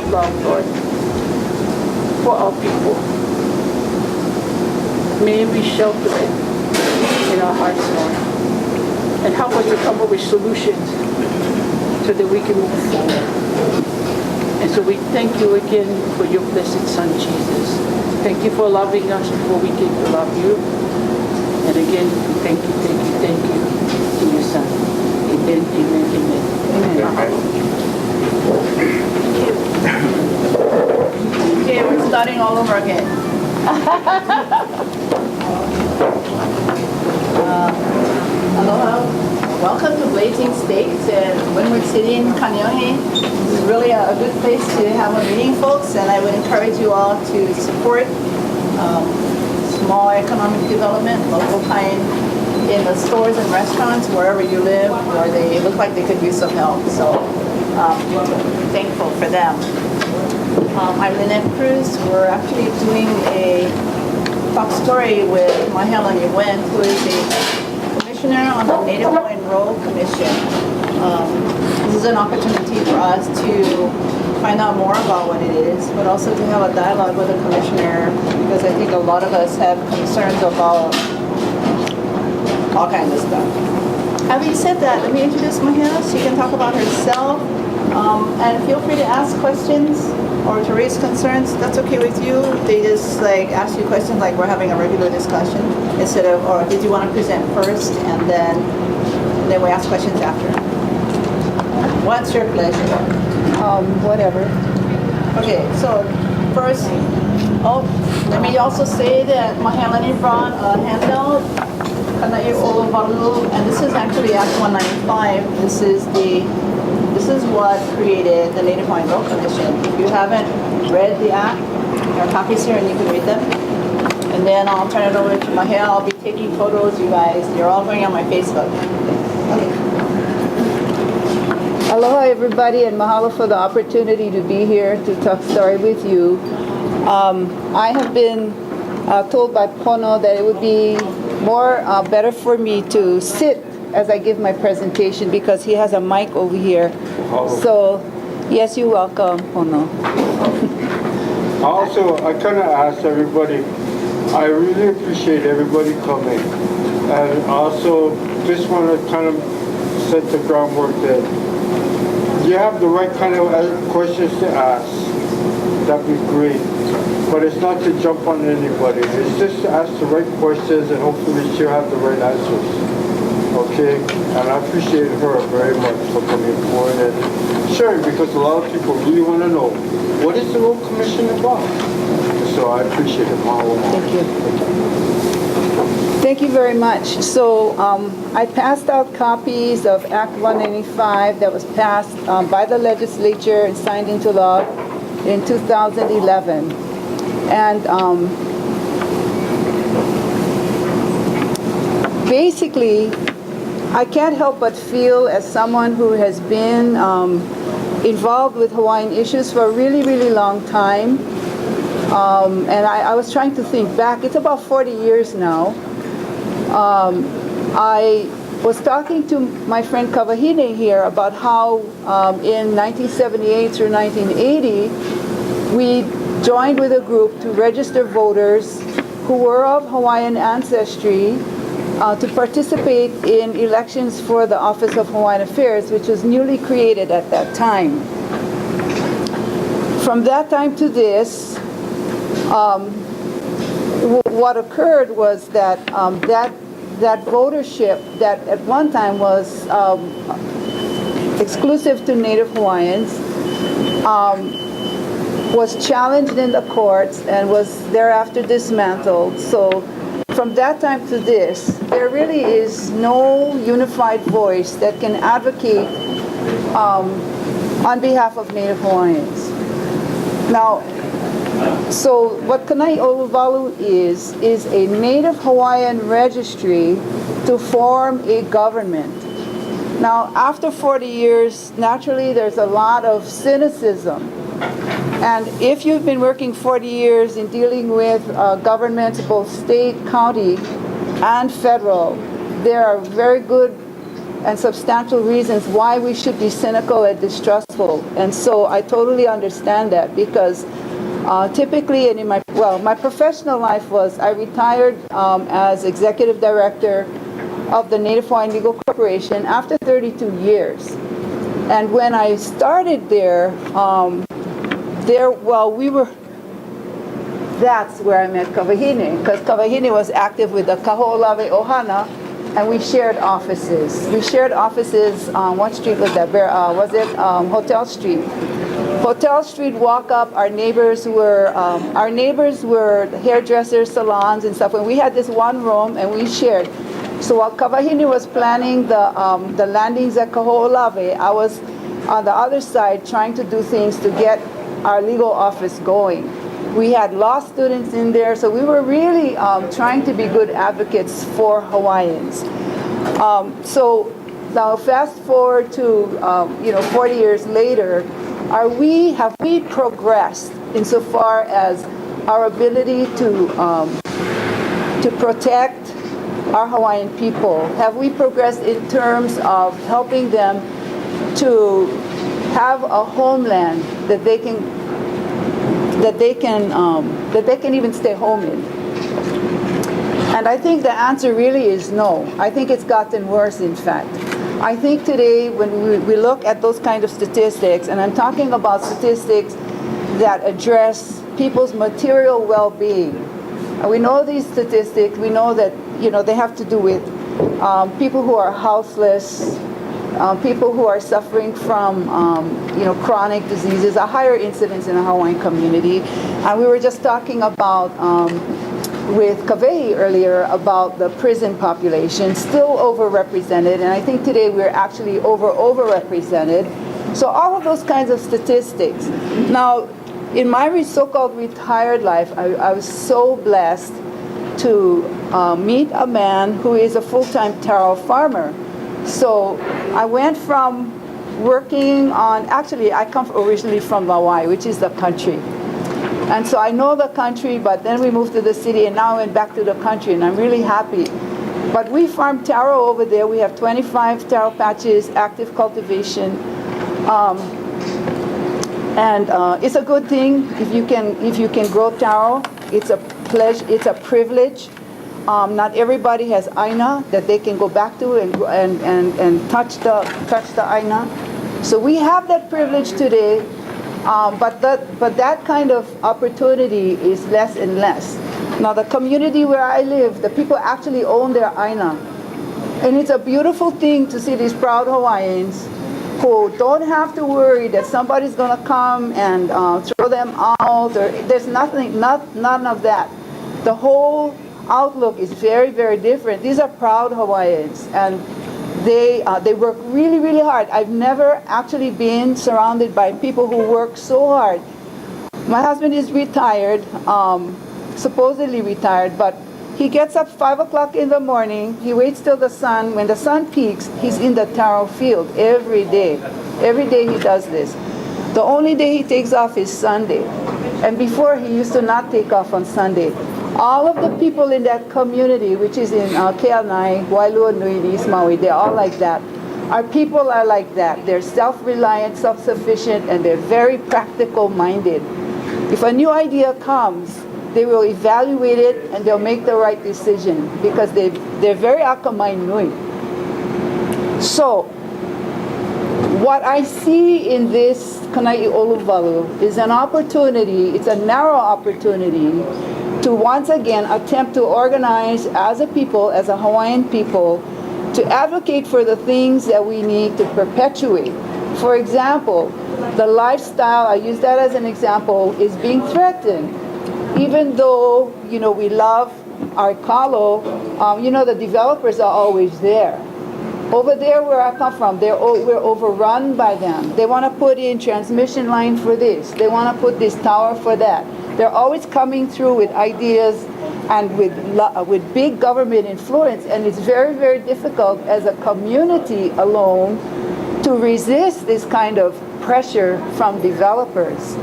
love, Lord, for our people. May we shelter it in our hearts, Lord, and help us to come up with solutions so that we can move forward. And so we thank you again for your blessed Son, Jesus. Thank you for loving us before we came to love you. And again, thank you to your Son. Amen, amen, amen. Amen. Okay, we're starting all over again. Aloha. Welcome to Blazing Steaks in Windward City in Kaneohe. This is really a good place to have a meeting, folks, and I would encourage you all to support small economic development, local kind, in the stores and restaurants, wherever you live, where they look like they could use some help. So thankful for them. I'm Lynette Cruz. We're actually doing a talk story with Mahealani Wendt, who is a commissioner on the Native Hawaiian Road Commission. This is an opportunity for us to find out more about what it is, but also to have a dialogue with the commissioner, because I think a lot of us have concerns about all kinds of stuff. Having said that, let me introduce Mahela. She can talk about herself, and feel free to ask questions or to raise concerns. That's okay with you. They just like ask you questions like we're having a regular discussion, instead of, or did you want to present first and then we ask questions after. What's your pleasure? Whatever. Okay, so first, let me also say that Mahealani brought a handout, Kanai Olovalu, and this is actually Act 195. This is what created the Native Hawaiian Road Commission. If you haven't read the act, there are copies here and you can read them. And then I'll turn it over to Mahel. I'll be taking photos, you guys. You're all going on my Facebook. Okay. Aloha, everybody, and mahalo for the opportunity to be here to talk story with you. I have been told by Pono that it would be better for me to sit as I give my presentation because he has a mic over here. So, yes, you're welcome, Pono. Also, I kind of asked everybody, I really appreciate everybody coming. And also, just want to kind of set the groundwork that you have the right kind of questions to ask. That'd be great. But it's not to jump on anybody. It's just to ask the right questions and hopefully she'll have the right answers. Okay? And I appreciate her very much for coming forward and sharing, because a lot of people really want to know, what is the Road Commission about? So I appreciate it, Mahalo. Thank you. Thank you very much. So I passed out copies of Act 195 that was passed by the legislature and signed into law in 2011. And basically, I can't help but feel, as someone who has been involved with Hawaiian issues for a really, really long time, and I was trying to think back, it's about 40 years now. I was talking to my friend Kawahine here about how in 1978 through 1980, we joined with a group to register voters who were of Hawaiian ancestry to participate in elections for the Office of Hawaiian Affairs, which was newly created at that time. From that time to this, what occurred was that that votership that at one time was exclusive to Native Hawaiians was challenged in the courts and was thereafter dismantled. So from that time to this, there really is no unified voice that can advocate on behalf of Native Hawaiians. Now, so what Kanai Oluvalu is a Native Hawaiian registry to form a government. Now, after 40 years, naturally there's a lot of cynicism. And if you've been working 40 years in dealing with governments, both state, county, and federal, there are very good and substantial reasons why we should be cynical and distrustful. And so I totally understand that, because typically, and in my professional life was, I retired as executive director of the Native Hawaiian Legal Corporation after 32 years. And when I started there, that's where I met Kawahine, because Kawahine was active with the Kaho'olawe Ohana, and we shared offices. We shared offices on what street was that? Hotel Street. Hotel Street, walk up, our neighbors were hairdressers, salons, and stuff. And we had this one room, and we shared. So while Kawahine was planning the landings at Kaho'olawe, I was on the other side trying to do things to get our legal office going. We had law students in there, so we were really trying to be good advocates for Hawaiians. So now fast forward to 40 years later, have we progressed insofar as our ability to protect our Hawaiian people? Have we progressed in terms of helping them to have a homeland that they can even stay home in? And I think the answer really is no. I think it's gotten worse, in fact. I think today when we look at those kind of statistics, and I'm talking about statistics that address people's material well-being, and we know these statistics, we know that they have to do with people who are houseless, people who are suffering from chronic diseases, a higher incidence in the Hawaiian community. And we were just talking about with Kavehi earlier about the prison population, still overrepresented, and I think today we're actually overrepresented. So all of those kinds of statistics. Now, in my so-called retired life, I was so blessed to meet a man who is a full-time taro farmer. So I went from working on, actually I come originally from Hawaii, which is the country. And so I know the country, but then we moved to the city, and now I went back to the country, and I'm really happy. But we farm taro over there. We have 25 taro patches, active cultivation. It's a good thing if you can grow taro. It's a pleasure, it's a privilege. Not everybody has aina that they can go back to and touch the aina. So we have that privilege today. But that kind of opportunity is less and less. Now the community where I live, the people actually own their aina. And it's a beautiful thing to see these proud Hawaiians who don't have to worry that somebody's gonna come and throw them out, or there's none of that. The whole outlook is very, very different. These are proud Hawaiians, and they work really, really hard. I've never actually been surrounded by people who work so hard. My husband is retired, supposedly retired, but he gets up 5 o'clock in the morning. He waits till when the sun peaks, he's in the taro field every day. Every day he does this. The only day he takes off is Sunday. And before, he used to not take off on Sunday. All of the people in that community, which is in Keanai, Wailua Nui, East Maui, they're all like that. Our people are like that. They're self-reliant, self-sufficient, and they're very practical-minded. If a new idea comes, they will evaluate it and they'll make the right decision, because they're very akamai nui. So, what I see in this Kanai Oluvalu is an opportunity, it's a narrow opportunity, to once again attempt to organize as a people, as a Hawaiian people, to advocate for the things that we need to perpetuate. For example, the lifestyle, I use that as an example, is being threatened. Even though, we love our kalo, the developers are always there. Over there where I come from, we're overrun by them. They want to put in transmission line for this. They want to put this tower for that. They're always coming through with ideas and with big government influence, and it's very, very difficult as a community alone to resist this kind of pressure from developers.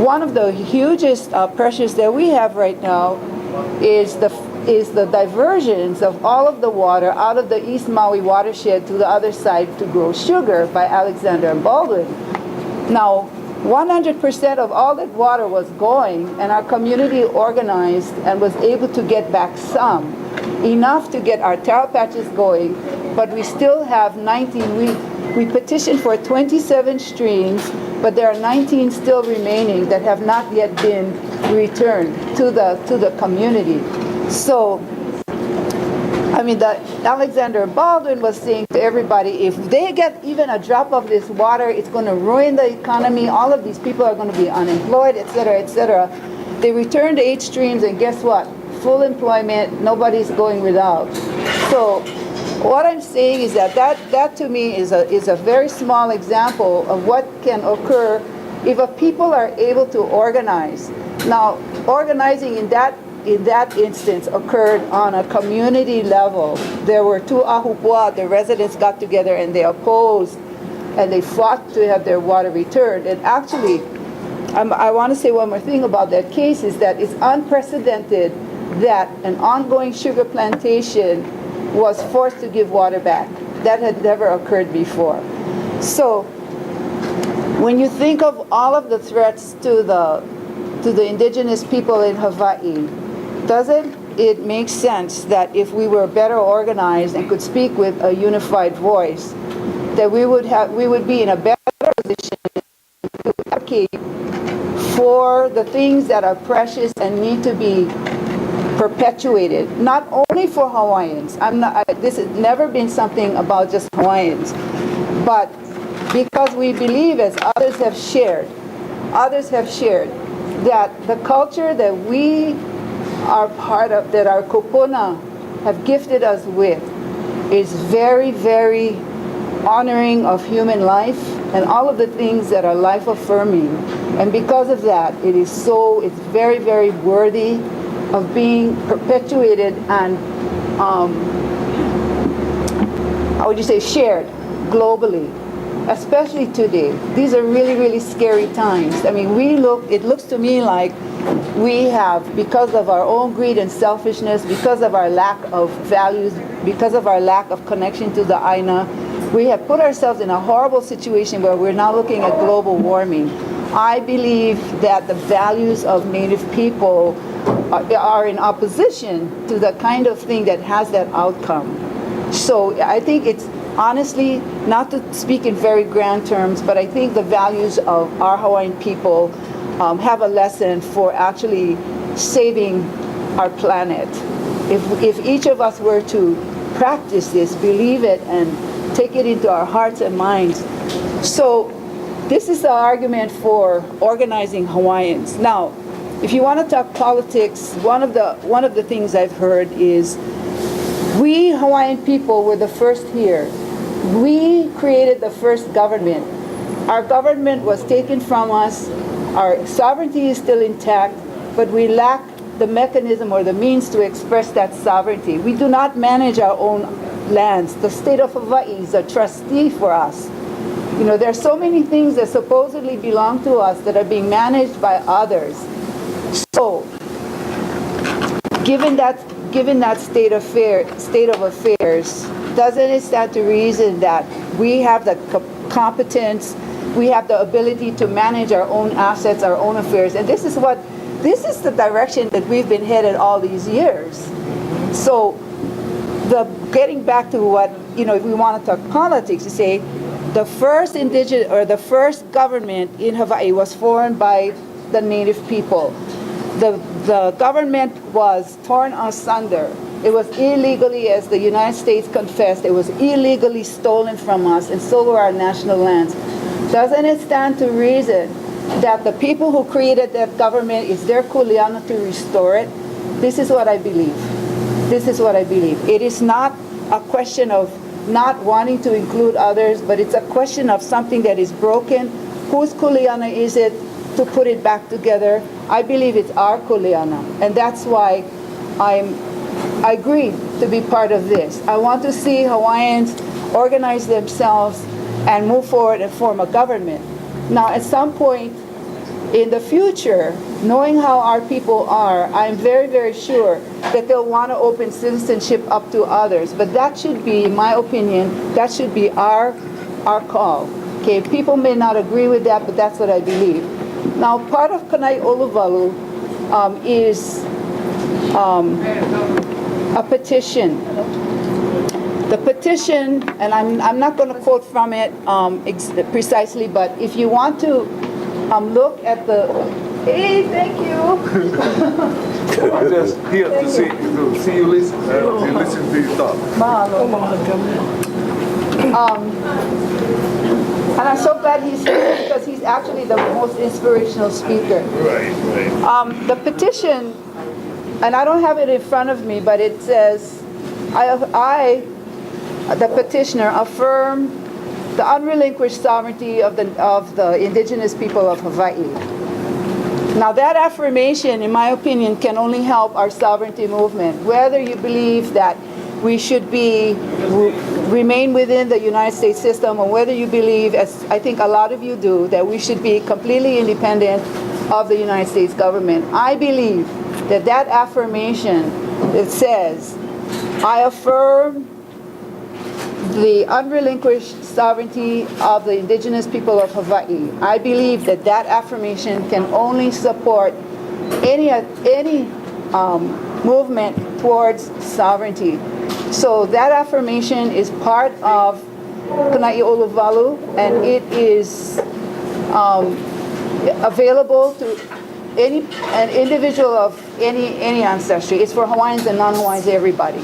One of the hugest pressures that we have right now is is the diversions of all of the water out of the East Maui watershed to the other side to grow sugar by Alexander and Baldwin. Now, 100% of all that water was going, and our community organized and was able to get back some, enough to get our taro patches going, but we still have 19. We petitioned for 27 streams, but there are 19 still remaining that have not yet been returned to the community. So, I mean, Alexander Baldwin was saying to everybody, if they get even a drop of this water, it's going to ruin the economy. All of these people are going to be unemployed, et cetera, et cetera. They returned 8 streams, and guess what? Full employment, nobody's going without. So what I'm saying is that to me is a very small example of what can occur if a people are able to organize. Now, organizing in that instance occurred on a community level. There were 2 ahupua, the residents got together and they opposed and they fought to have their water returned. And actually, I want to say one more thing about that case is that it's unprecedented that an ongoing sugar plantation was forced to give water back. That had never occurred before. So when you think of all of the threats to the indigenous people in Hawaii, doesn't it make sense that if we were better organized and could speak with a unified voice, that we would be in a better position to advocate for the things that are precious and need to be perpetuated, not only for Hawaiians. This has never been something about just Hawaiians, but because we believe, as others have shared, that the culture that we are part of, that our kopuna have gifted us with, is very, very honoring of human life and all of the things that are life affirming. And because of that, it's very, very worthy of being perpetuated and, how would you say, shared globally, especially today. These are really, really scary times. I mean, it looks to me like we have, because of our own greed and selfishness, because of our lack of values, because of our lack of connection to the Aina, we have put ourselves in a horrible situation where we're now looking at global warming. I believe that the values of Native people are in opposition to the kind of thing that has that outcome. So I think it's honestly, not to speak in very grand terms, but I think the values of our Hawaiian people have a lesson for actually saving our planet. If each of us were to practice this, believe it, and take it into our hearts and minds. So this is the argument for organizing Hawaiians. Now, if you want to talk politics, one of the things I've heard is we Hawaiian people were the first here. We created the first government. Our government was taken from us. Our sovereignty is still intact, but we lack the mechanism or the means to express that sovereignty. We do not manage our own lands. The state of Hawaii is a trustee for us. You know, there are so many things that supposedly belong to us that are being managed by others. So, given that state of affairs, doesn't it stand to reason that we have the competence, we have the ability to manage our own assets, our own affairs, and this is the direction that we've been headed all these years. So, getting back to what, if we want to talk politics, you say the first government in Hawaii was formed by the Native people. The government was torn asunder. It was illegally, as the United States confessed, it was illegally stolen from us, and so were our national lands. Doesn't it stand to reason that the people who created that government, is their kuleana to restore it? This is what I believe. This is what I believe. It is not a question of not wanting to include others, but it's a question of something that is broken. Whose kuleana is it to put it back together? I believe it's our kuleana, and that's why I agreed to be part of this. I want to see Hawaiians organize themselves and move forward and form a government. Now, at some point in the future, knowing how our people are, I'm very, very sure that they'll want to open citizenship up to others. But that should be, in my opinion, that should be our call. Okay, people may not agree with that, but that's what I believe. Now, part of Kanai Oluvalu is a petition. The petition, and I'm not going to quote from it precisely, but if you want to look at the, hey, thank you. I'm just here to see you listen, to listen to you talk. And I'm so glad he's here because he's actually the most inspirational speaker. Right. The petition, and I don't have it in front of me, but it says, I the petitioner, affirm the unrelinquished sovereignty of the indigenous people of Hawaii. Now that affirmation, in my opinion, can only help our sovereignty movement. Whether you believe that we should remain within the United States system, or whether you believe, as I think a lot of you do, that we should be completely independent of the United States government. I believe that affirmation, it says, I affirm the unrelinquished sovereignty of the indigenous people of Hawaii. I believe that affirmation can only support any movement towards sovereignty. So that affirmation is part of Kanai Oluvalu, and it is available to an individual of any ancestry. It's for Hawaiians and non-Hawaiians, everybody.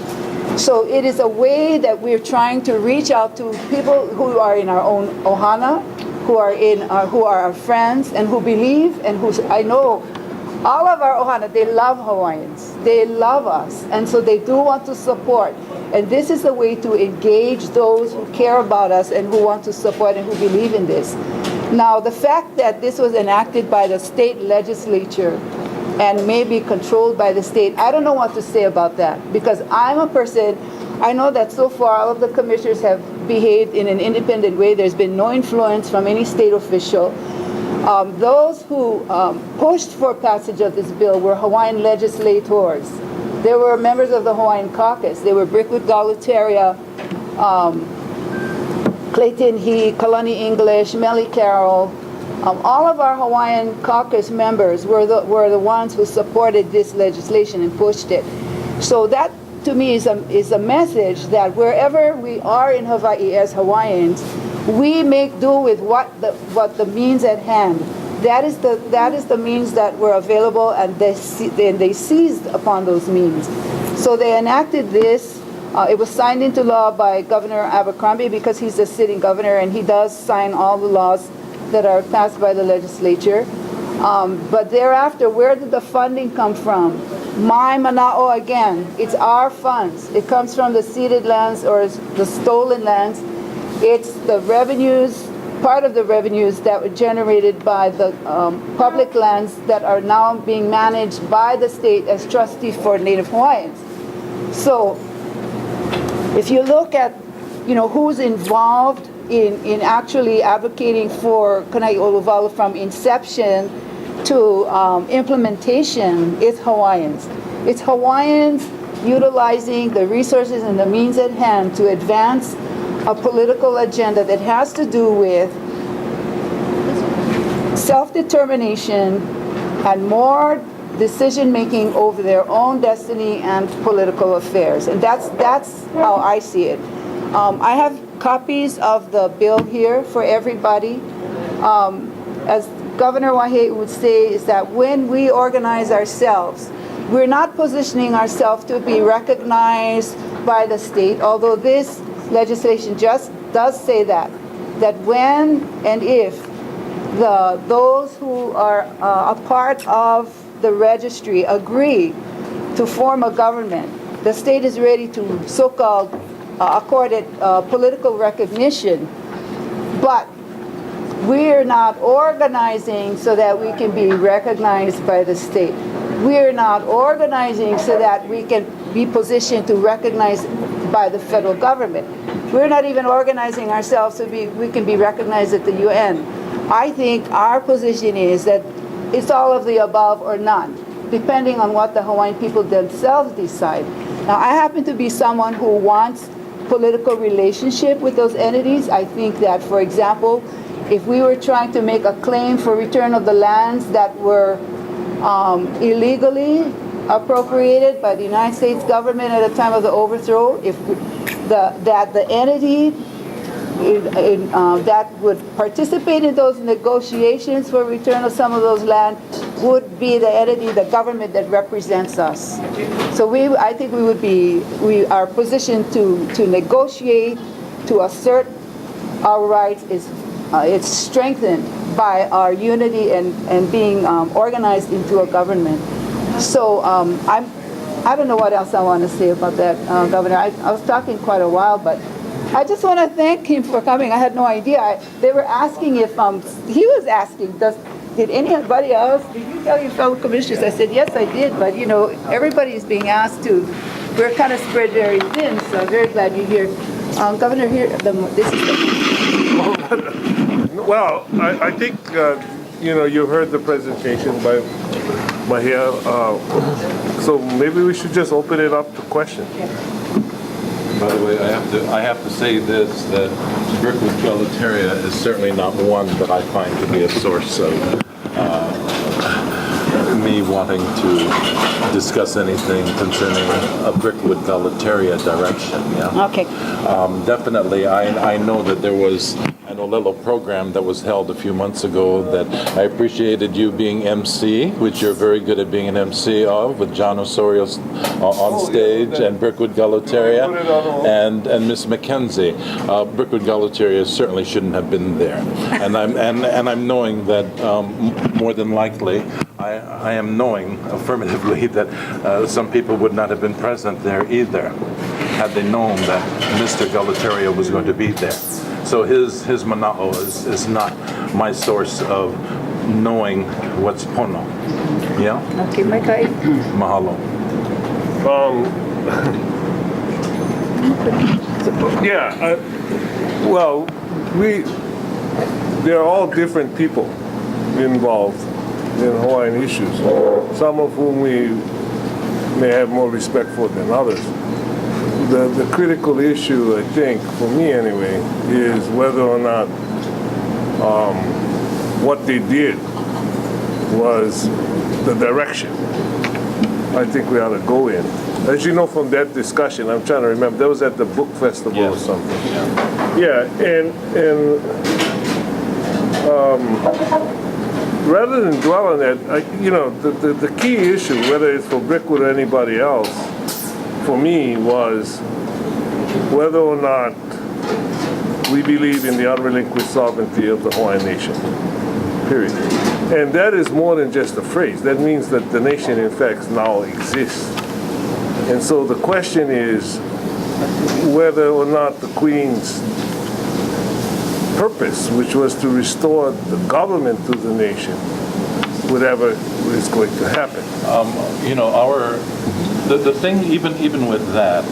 So it is a way that we're trying to reach out to people who are in our own ohana, who are our friends, and who believe, and who I know all of our ohana, they love Hawaiians. They love us, and so they do want to support. And this is a way to engage those who care about us and who want to support and who believe in this. Now, the fact that this was enacted by the state legislature and may be controlled by the state, I don't know what to say about that, because I'm a person, I know that so far all of the commissioners have behaved in an independent way. There's been no influence from any state official. Those who pushed for passage of this bill were Hawaiian legislators. They were members of the Hawaiian caucus. They were Brickwood Galutaria, Clayton He, Kalani English, Melly Carroll. All of our Hawaiian caucus members were the ones who supported this legislation and pushed it. So that, to me, is a message that wherever we are in Hawaii as Hawaiians, we make do with what the means at hand. That is the means that were available, and they seized upon those means. So they enacted this. It was signed into law by Governor Abercrombie, because he's the sitting governor, and he does sign all the laws that are passed by the legislature. But thereafter, where did the funding come from? Mai Mana'o again. It's our funds. It comes from the ceded lands or the stolen lands. It's the revenues, part of the revenues that were generated by the public lands that are now being managed by the state as trustees for Native Hawaiians. So if you look at, who's involved in actually advocating for Kanai Oluvalu from inception to implementation, it's Hawaiians. It's Hawaiians utilizing the resources and the means at hand to advance a political agenda that has to do with self-determination and more decision-making over their own destiny and political affairs. And that's how I see it. I have copies of the bill here for everybody. As Governor Wahe would say, is that when we organize ourselves, we're not positioning ourselves to be recognized by the state, although this legislation just does say that when and if those who are a part of the registry agree to form a government, the state is ready to so-called accord it political recognition, but we're not organizing so that we can be recognized by the state. We're not organizing so that we can be positioned to recognize by the federal government. We're not even organizing ourselves so we can be recognized at the UN. I think our position is that it's all of the above or none. depending on what the Hawaiian people themselves decide. Now, I happen to be someone who wants political relationship with those entities. I think that, for example, if we were trying to make a claim for return of the lands that were illegally appropriated by the United States government at the time of the overthrow, if the entity that would participate in those negotiations for return of some of those land would be the entity, the government that represents us. So I think our position to negotiate, to assert our rights it's strengthened by our unity and being organized into a government. So I don't know what else I want to say about that, Governor. I was talking quite a while, but I just want to thank him for coming. I had no idea. They were asking if, he was asking, did anybody else, did you tell your fellow commissioners? I said, yes, I did, but you know, everybody's being asked to. We're kind of spread very thin, so I'm very glad you're here. Governor, this is the... Well, I think, you heard the presentation by Mahia, so maybe we should just open it up to questions. By the way, I have to say this, that Brickwood Galateria is certainly not one that I find to be a source of me wanting to discuss anything concerning a Brickwood Galateria direction. Yeah. Okay. Definitely, I know that there was an Olelo program that was held a few months ago that I appreciated you being MC, which you're very good at being an MC of, with John Osorio on stage, and Brickwood Galateria and Miss Mackenzie. Brickwood Galateria certainly shouldn't have been there, and I'm knowing that more than likely I am knowing affirmatively that some people would not have been present there either had they known that Mr. Galateria was going to be there. So his mana'o is not my source of knowing what's pono. Yeah? Okay, Maikai. Mahalo. They're all different people involved in Hawaiian issues, some of whom we may have more respect for than others. The critical issue, I think, for me anyway, is whether or not what they did was the direction I think we ought to go in. As you know from that discussion, I'm trying to remember, that was at the book festival or something. Yeah, and rather than dwell on that, the key issue, whether it's for Brickwood or anybody else, for me was whether or not we believe in the unrelinquished sovereignty of the Hawaiian nation, period. And that is more than just a phrase. That means that the nation, in fact, now exists. And so the question is whether or not the Queen's purpose, which was to restore the government to the nation, whatever is going to happen. The thing, even with that,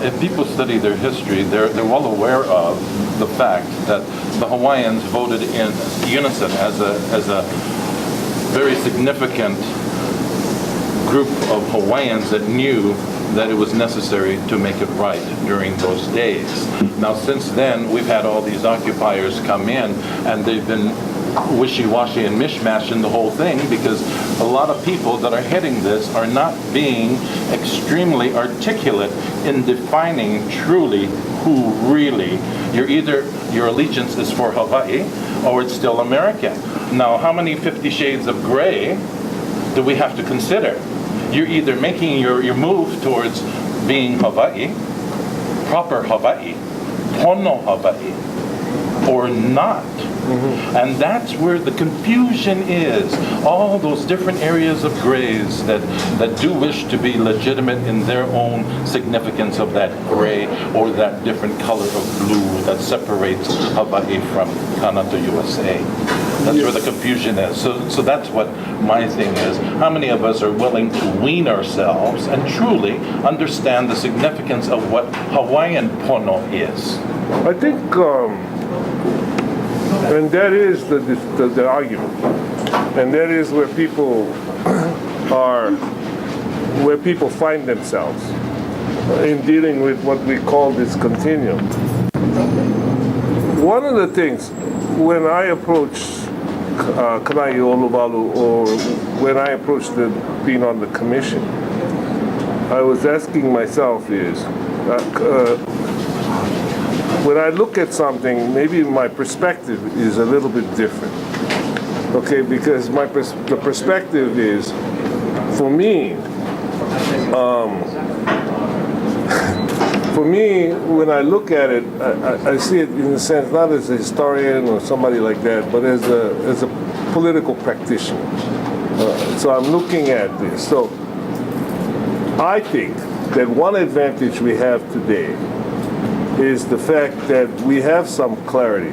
if people study their history, they're well aware of the fact that the Hawaiians voted in unison as a very significant group of Hawaiians that knew that it was necessary to make it right during those days. Now, since then, we've had all these occupiers come in, and they've been wishy-washy and mishmashing the whole thing, because a lot of people that are heading this are not being extremely articulate in defining truly who really, your allegiance is for Hawaii or it's still America. Now, how many 50 Shades of Gray do we have to consider? You're either making your move towards being Hawaii, proper Hawaii, pono Hawaii, or not. Mm-hmm. And that's where the confusion is. All those different areas of grays that do wish to be legitimate in their own significance of that gray or that different color of blue that separates Hawaii from Kanata USA. That's where the confusion is. So that's what my thing is. How many of us are willing to wean ourselves and truly understand the significance of what Hawaiian pono is? I think, and that is the argument. And that is where people are where people find themselves in dealing with what we call this continuum. One of the things, when I approach Kanai Oluvalu, or when I approached being on the commission, I was asking myself is, when I look at something, maybe my perspective is a little bit different. Okay, because the perspective is, for me, when I look at it, I see it in a sense not as a historian or somebody like that, but as a political practitioner. So I'm looking at this. So I think that one advantage we have today is the fact that we have some clarity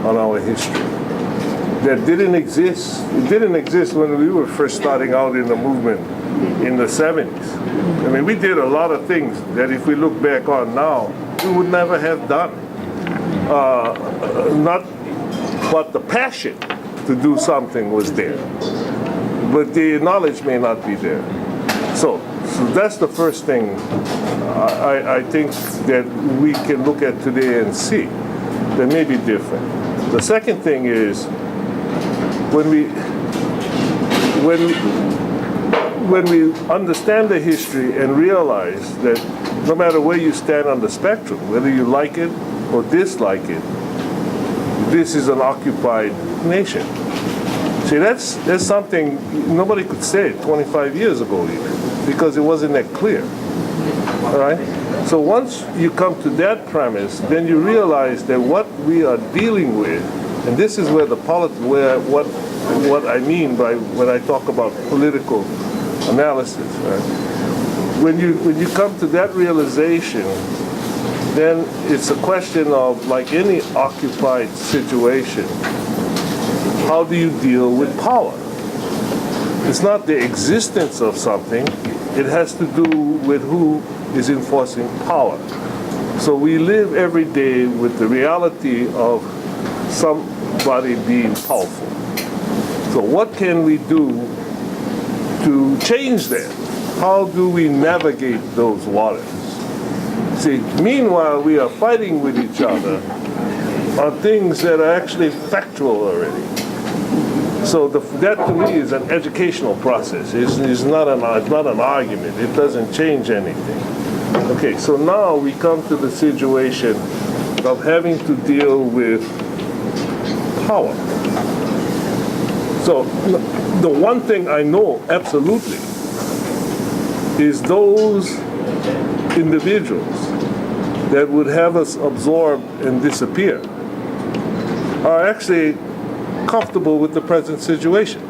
on our history that didn't exist. It didn't exist when we were first starting out in the movement in the 70s. I mean, we did a lot of things that if we look back on now, we would never have done. But the passion to do something was there. But the knowledge may not be there. So that's the first thing I think that we can look at today and see that may be different. The second thing is when we understand the history and realize that no matter where you stand on the spectrum, whether you like it or dislike it, this is an occupied nation. See, that's something nobody could say 25 years ago even, because it wasn't that clear. All right? So once you come to that premise, then you realize that what we are dealing with, and this is where what I mean by when I talk about political analysis. Right? When you come to that realization, then it's a question of, like any occupied situation, how do you deal with power? It's not the existence of something, it has to do with who is enforcing power. So we live every day with the reality of somebody being powerful. So what can we do to change that? How do we navigate those waters? See, meanwhile, we are fighting with each other on things that are actually factual already. So that to me is an educational process. It's not an argument. It doesn't change anything. Okay, so now we come to the situation of having to deal with power. So the one thing I know absolutely is those individuals that would have us absorb and disappear are actually comfortable with the present situation.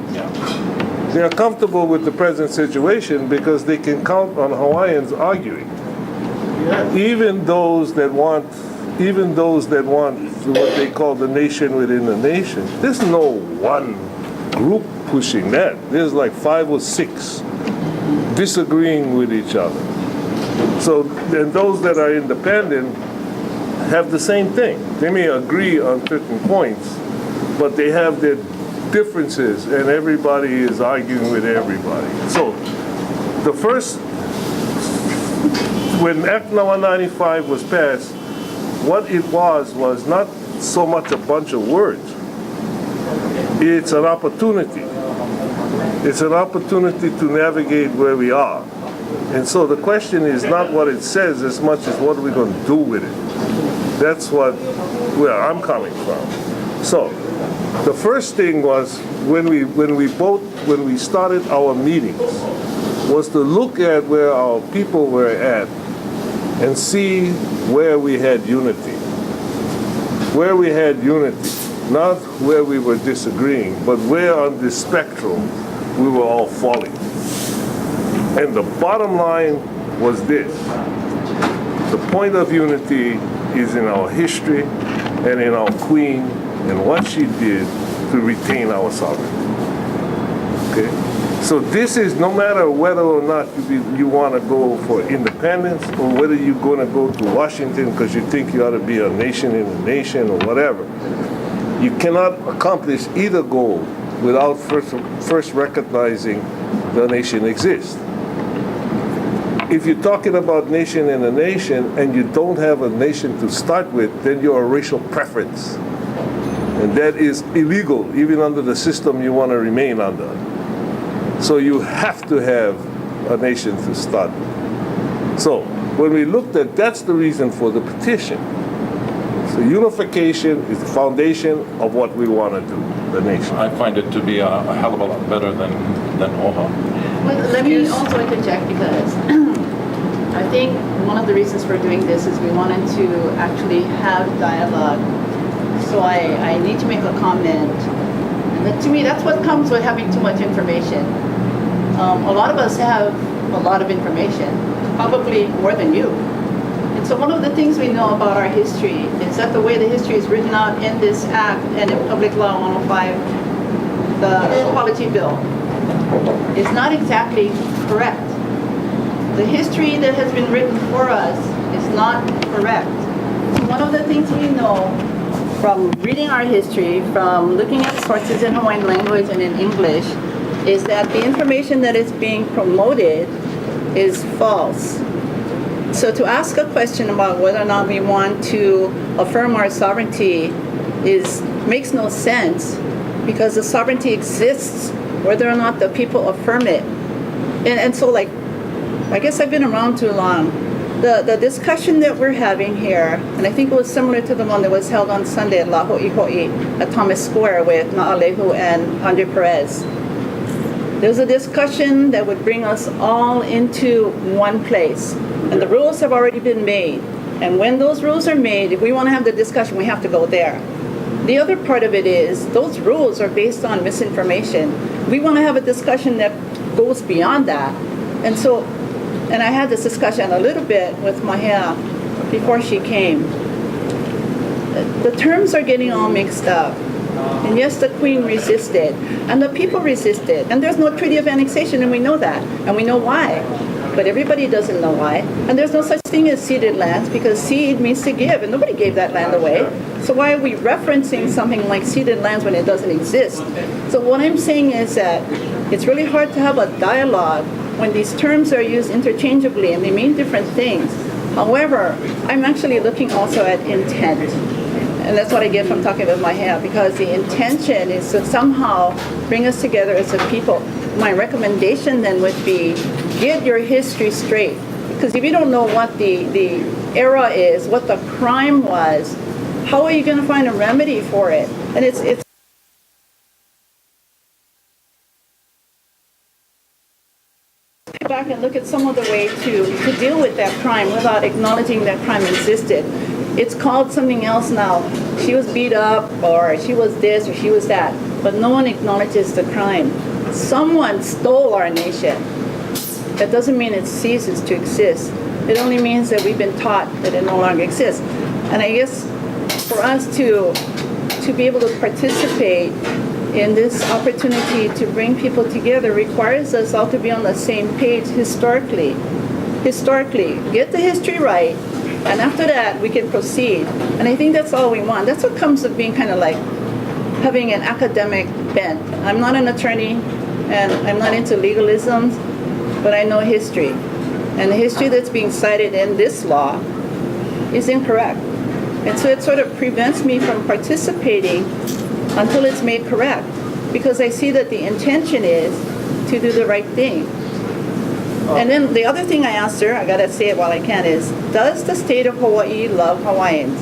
They are comfortable with the present situation because they can count on Hawaiians arguing. Even those that want what they call the nation within the nation. There's no one group pushing that. There's like 5 or 6 disagreeing with each other. So then those that are independent have the same thing. They may agree on certain points, but they have their differences and everybody is arguing with everybody. So the first, when Act No. 195 was passed, what it was not so much a bunch of words. It's an opportunity. It's an opportunity to navigate where we are. And so the question is not what it says as much as what are we going to do with it. That's where I'm coming from. So the first thing was when we started our meetings was to look at where our people were at and see where we had unity. Where we had unity, not where we were disagreeing, but where on this spectrum we were all falling. And the bottom line was this. The point of unity is in our history and in our queen and what she did to retain our sovereignty. Okay? So this is no matter whether or not you want to go for independence or whether you're going to go to Washington because you think you ought to be a nation in a nation or whatever. You cannot accomplish either goal without first recognizing the nation exists. If you're talking about nation in a nation and you don't have a nation to start with, then you're a racial preference. And that is illegal, even under the system you want to remain under. So you have to have a nation to start with. So when we looked at, that's the reason for the petition. So unification is the foundation of what we want to do, the nation. I find it to be a hell of a lot better than OHA. Well, let me also interject because I think one of the reasons for doing this is we wanted to actually have dialogue. So I need to make a comment. And that, to me, that's what comes with having too much information. A lot of us have a lot of information, probably more than you. And so one of the things we know about our history is that the way the history is written out in this act and in Public Law 105, the Equality Bill, is not exactly correct. The history that has been written for us is not correct. So one of the things we know from reading our history, from looking at sources in Hawaiian language and in English, is that the information that is being promoted is false. So to ask a question about whether or not we want to affirm our sovereignty makes no sense, because the sovereignty exists whether or not the people affirm it. And so, like, I guess I've been around too long. The discussion that we're having here, and I think it was similar to the one that was held on Sunday at La Ho'iho'i at Thomas Square with Na'alehu and Andre Perez. There's a discussion that would bring us all into one place. And the rules have already been made. And when those rules are made, if we want to have the discussion, we have to go there. The other part of it is those rules are based on misinformation. We want to have a discussion that goes beyond that. And I had this discussion a little bit with Mahea before she came. The terms are getting all mixed up. And yes, the Queen resisted, and the people resisted. And there's no treaty of annexation, and we know that, and we know why. But everybody doesn't know why. And there's no such thing as ceded lands, because cede means to give, and nobody gave that land away. So why are we referencing something like ceded lands when it doesn't exist? So what I'm saying is that it's really hard to have a dialogue when these terms are used interchangeably and they mean different things. However, I'm actually looking also at intent. And that's what I get from talking with Mahea, because the intention is to somehow bring us together as a people. My recommendation then would be, get your history straight. Because if you don't know what the era is, what the crime was, how are you going to find a remedy for it? And it's back and look at some other way to deal with that crime without acknowledging that crime existed. It's called something else now. She was beat up, or she was this, or she was that. But no one acknowledges the crime. Someone stole our nation. That doesn't mean it ceases to exist. It only means that we've been taught that it no longer exists. And I guess for us to be able to participate in this opportunity to bring people together requires us all to be on the same page historically. Get the history right, and after that we can proceed. And I think that's all we want. That's what comes of being kind of like having an academic bent. I'm not an attorney, and I'm not into legalisms, but I know history. And the history that's being cited in this law is incorrect. And so it sort of prevents me from participating until it's made correct, because I see that the intention is to do the right thing. And then the other thing I asked her, I gotta say it while I can, is, does the state of Hawaii love Hawaiians?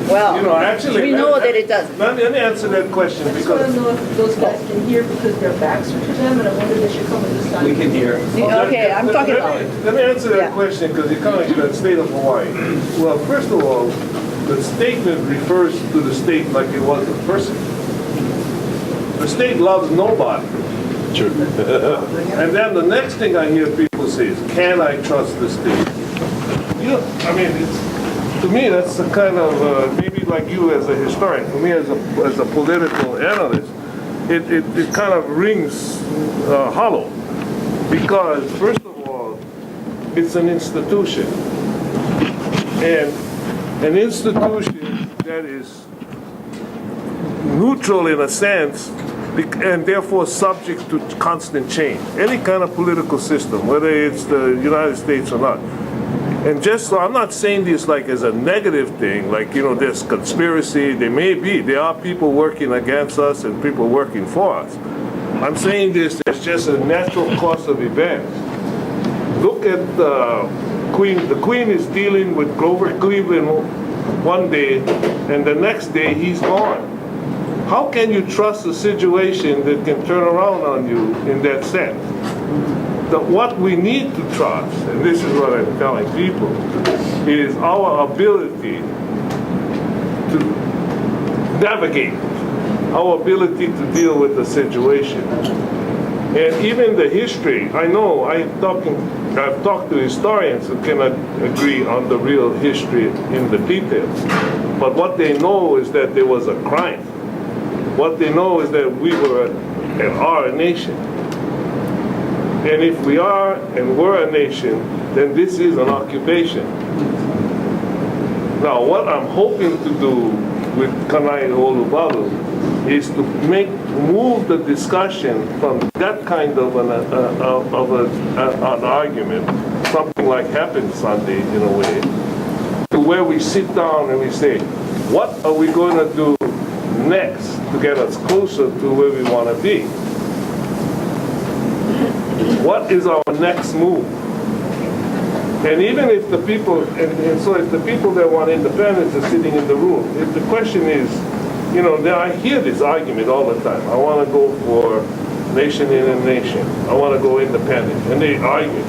Well, actually, we know that it doesn't. Let me answer that question, I just want to because know if those guys can hear, because their backs are to them, and I wonder if they should come on this side. We can hear. Okay, I'm talking about. Let me answer that Yeah. question, because you're coming to the state of Hawaii. Well, first of all, the statement refers to the state like it was a person. The state loves nobody. True. And then the next thing I hear people say is, can I trust the state? I mean, to me, that's the kind of, maybe like you as a historian, for me as a political analyst, it kind of rings hollow. Because, first of all, it's an institution. And an institution that is neutral in a sense and therefore subject to constant change. Any kind of political system, whether it's the United States or not. And just so I'm not saying this like as a negative thing, like, you know, there's conspiracy, there are people working against us and people working for us. I'm saying this as just a natural course of events. Look at the Queen. The Queen is dealing with Grover Cleveland one day, and the next day he's gone. How can you trust a situation that can turn around on you in that sense? What we need to trust, and this is what I'm telling people, is our ability to navigate, our ability to deal with the situation. And even the history, I know I've talked to historians who cannot agree on the real history in the details. But what they know is that there was a crime. What they know is that we were and are a nation. And if we are and were a nation, then this is an occupation. Now, what I'm hoping to do with Kanai Olubalu is to move the discussion from that kind of an argument, something like happened Sunday in a way, to where we sit down and we say, what are we going to do next to get us closer to where we want to be? What is our next move? And even if the people, so if the people that want independence are sitting in the room, if the question is, you know, I hear this argument all the time. I want to go for nation in a nation. I want to go independent. And they argue.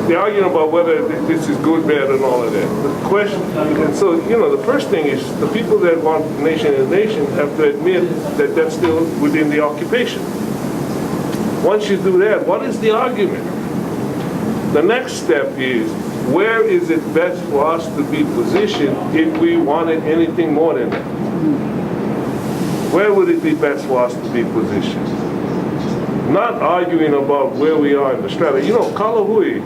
They're arguing about whether this is good, bad, and all of that. The question, and so, you know, the first thing is the people that want nation in a nation have to admit that that's still within the occupation. Once you do that, what is the argument? The next step is, where is it best for us to be positioned if we wanted anything more than that? Where would it be best for us to be positioned? Not arguing about where we are in the strategy. You know, Kalahui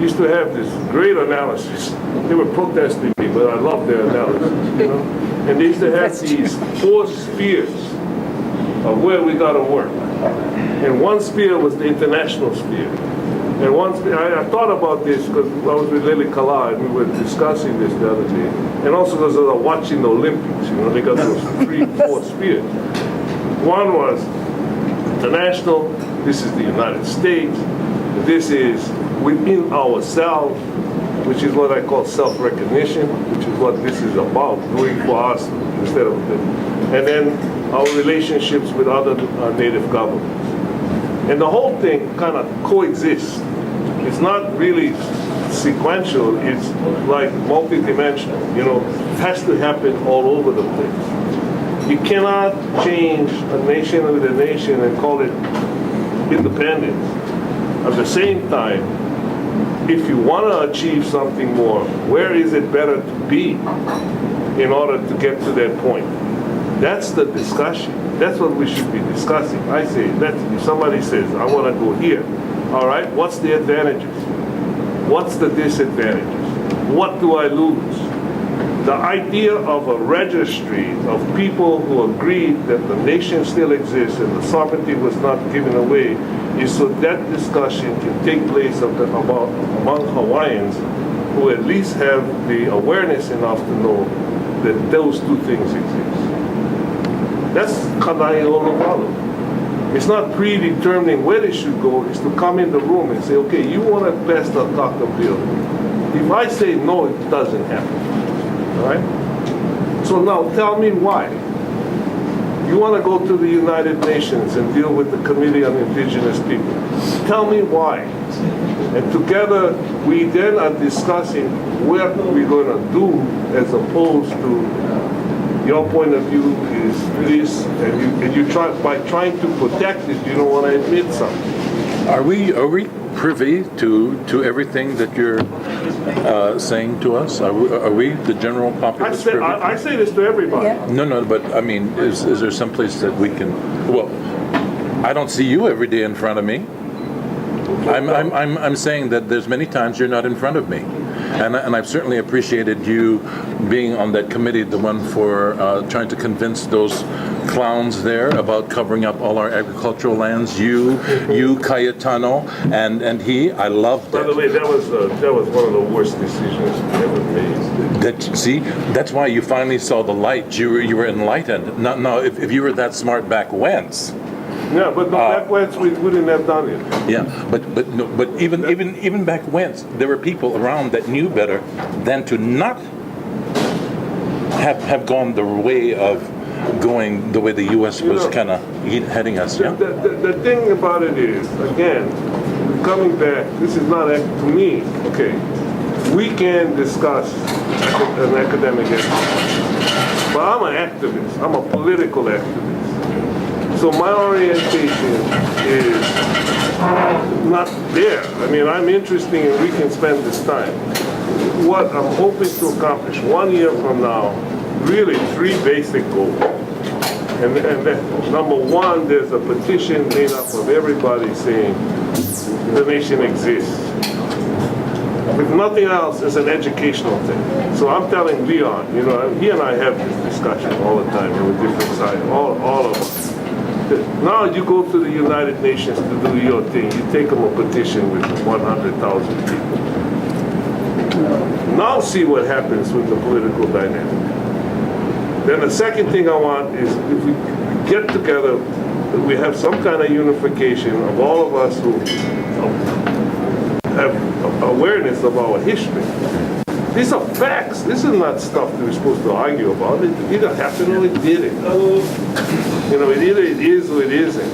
used to have this great analysis. They were protesting me, but I love their analysis, you know? And they used to have these 4 spheres of where we got to work. And one sphere was the international sphere. And I thought about this because I was with Lily Kala and we were discussing this the other day. And also because I was watching the Olympics, you know, they got those 3, 4 spheres. One was international, this is the United States, this is within ourselves, which is what I call self-recognition, which is what this is about, doing for us instead of them. And then our relationships with other native governments. And the whole thing kind of coexists. It's not really sequential, it's like multidimensional. You know, it has to happen all over the place. You cannot change a nation with a nation and call it independence. At the same time, if you want to achieve something more, where is it better to be in order to get to that point? That's the discussion. That's what we should be discussing. I say, if somebody says, I want to go here, all right, what's the advantages? What's the disadvantages? What do I lose? The idea of a registry of people who agreed that the nation still exists and the sovereignty was not given away is so that discussion can take place among Hawaiians who at least have the awareness enough to know that those 2 things exist. That's Kanai Olubalu. It's not predetermining where they should go, it's to come in the room and say, okay, you want to pass the Taka bill. If I say no, it doesn't happen. All right? So now tell me why. You want to go to the United Nations and deal with the Committee on Indigenous People. Tell me why. And together we then are discussing what we're going to do as opposed to your point of view is this, and you try, by trying to protect it, you don't want to admit something. Are we privy to everything that you're saying to us? Are we the general populace? I say this to everybody. Yeah. No, but I mean, is there some place that we can? Well, I don't see you every day in front of me. I'm saying that there's many times you're not in front of me. And I've certainly appreciated you being on that committee, the one for trying to convince those clowns there about covering up all our agricultural lands. You, Cayetano, and he. I loved By it. the way, that was one of the worst decisions ever made. See, that's why you finally saw the light. You were enlightened. No, if you were that smart back whence. Yeah, but back whence we wouldn't have done it. Yeah, but even back whence, there were people around that knew better than to not have gone the way of going the way the U.S. was kind of heading us. Yeah. The thing about it is, again, coming back, this is not to me. Okay, we can discuss an academic activist, but I'm an activist. I'm a political activist. So my orientation is not there. I mean, I'm interested and we can spend this time. What I'm hoping to accomplish 1 year from now, really 3 basic goals. And that, number 1, there's a petition made up of everybody saying the nation exists. If nothing else, it's an educational thing. So I'm telling Leon, he and I have this discussion all the time with different sides, all of us. Now you go to the United Nations to do your thing. You take them a petition with 100,000 people. Now see what happens with the political dynamic. Then the second thing I want is if we get together, we have some kind of unification of all of us who have awareness of our history. These are facts. This is not stuff that we're supposed to argue about. It either happened or it didn't. It either it is or it isn't.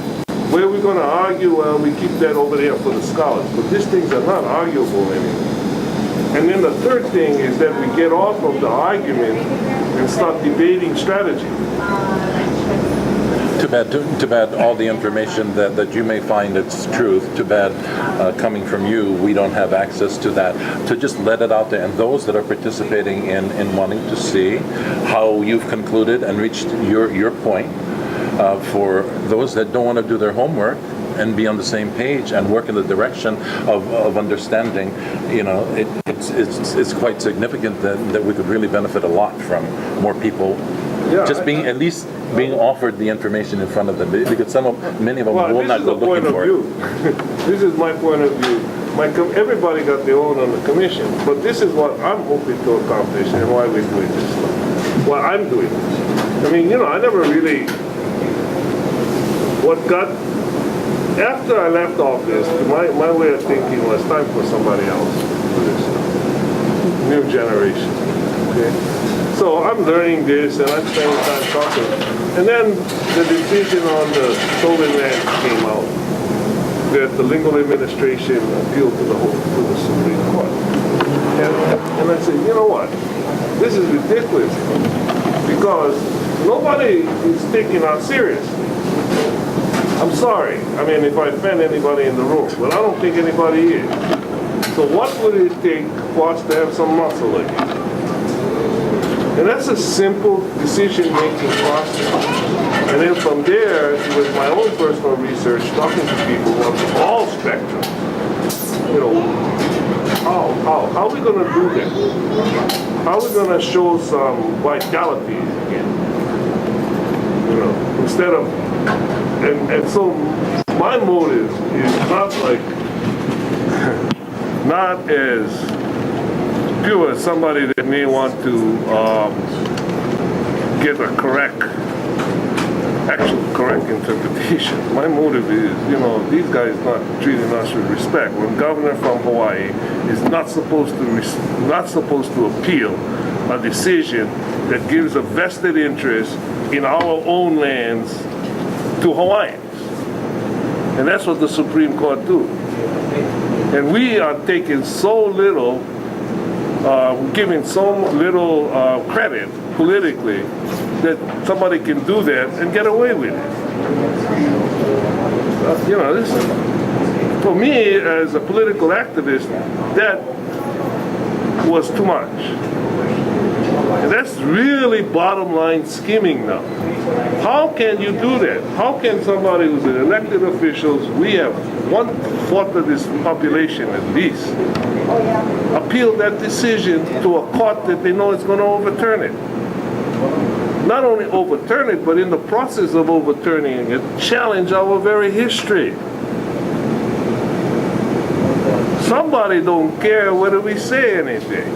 Where we're going to argue, well, we keep that over there for the scholars. But these things are not arguable anymore. And then the third thing is that we get off of the argument and start debating strategy. Too bad all the information that you may find it's truth, too bad coming from you, we don't have access to that, to just let it out there. And those that are participating in wanting to see how you've concluded and reached your point, for those that don't want to do their homework and be on the same page and work in the direction of understanding, it's quite significant that we could really benefit a lot from more people at least being offered the information in front of them, because many of them will not go looking for it. This is my point of view. Everybody got their own on the commission, but this is what I'm hoping to accomplish and why we're doing this stuff. Why I'm doing this. I mean, I never really, after I left office, my way of thinking was time for somebody else to do this stuff. New generation. Okay? So I'm learning this and I'm spending time talking. And then the decision on the stolen land came out that the legal administration appealed to the Supreme Court. And I said, you know what? This is ridiculous because nobody is taking us seriously. I'm sorry. I mean, if I offend anybody in the room, but I don't think anybody is. So what would it take for us to have some muscle again? And that's a simple decision-making process. And then from there, with my own personal research, talking to people on all spectrums, how are we going to do that? How are we going to show some vitality again? Instead of, and so my motive is not not as pure as somebody that may want to get a correct interpretation. My motive is, these guys not treating us with respect. When governor from Hawaii is not supposed to appeal a decision that gives a vested interest in our own lands to Hawaiians. And that's what the Supreme Court do. And we are taking so little, giving so little credit politically that somebody can do that and get away with it. This, for me as a political activist, that was too much. And that's really bottom line skimming now. How can you do that? How can somebody who's an elected official, we have 1/4 of this population at least, Oh, yeah. appeal that decision to a court that they know is going to overturn it. Not only overturn it, but in the process of overturning it, challenge our very history. Somebody don't care whether we say anything.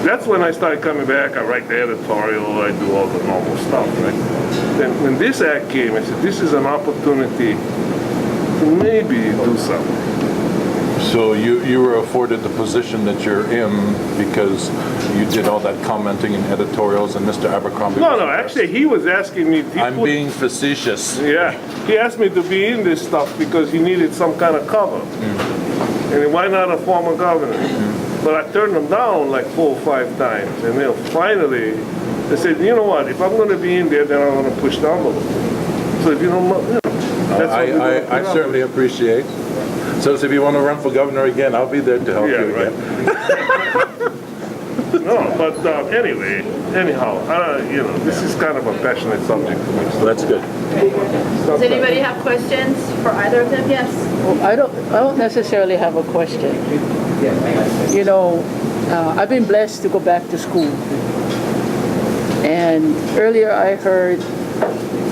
That's when I started coming back. I write the editorial, I do all the normal stuff, right? Then when this act came, I said, this is an opportunity to maybe do something. So you were afforded the position that you're in because you did all that commenting and editorials, and Mr. Abercrombie. No, actually, he was asking me. I'm being facetious. Yeah, he asked me to be in this stuff because he needed some kind of cover. And why not a former governor? But I turned them down like 4 or 5 times. And then finally, they said, you know what, if I'm going to be in there, then I'm going to push the envelope. So if you don't, that's what we're gonna I put up certainly with. appreciate. So if you want to run for governor again, I'll be there to help you right. again. No, but anyhow, this is kind of a passionate subject for me. So that's good. Does anybody have questions for either of them? Yes. Well, I don't necessarily have a question. You know, I've been blessed to go back to school. And earlier I heard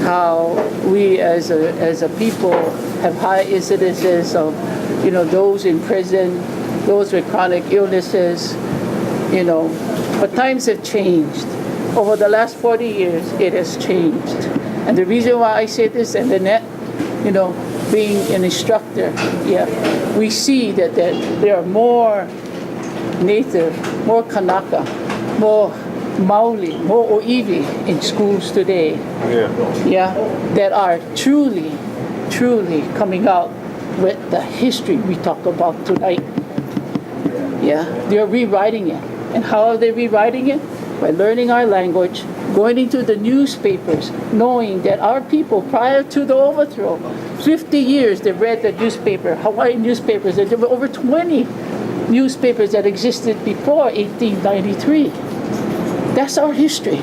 how we as a people have high incidences of, those in prison, those with chronic illnesses, but times have changed. Over the last 40 years, it has changed. And the reason why I say this, and Annette, being an instructor, we see that there are more Native, more Kanaka, more Maoli, more Oiwi in schools today, that are truly coming out with the history we talk about tonight. They're rewriting it. And how are they rewriting it? By learning our language, going into the newspapers, knowing that our people, prior to the overthrow, 50 years they read the newspaper, Hawaiian newspapers, and there were over 20 newspapers that existed before 1893. That's our history.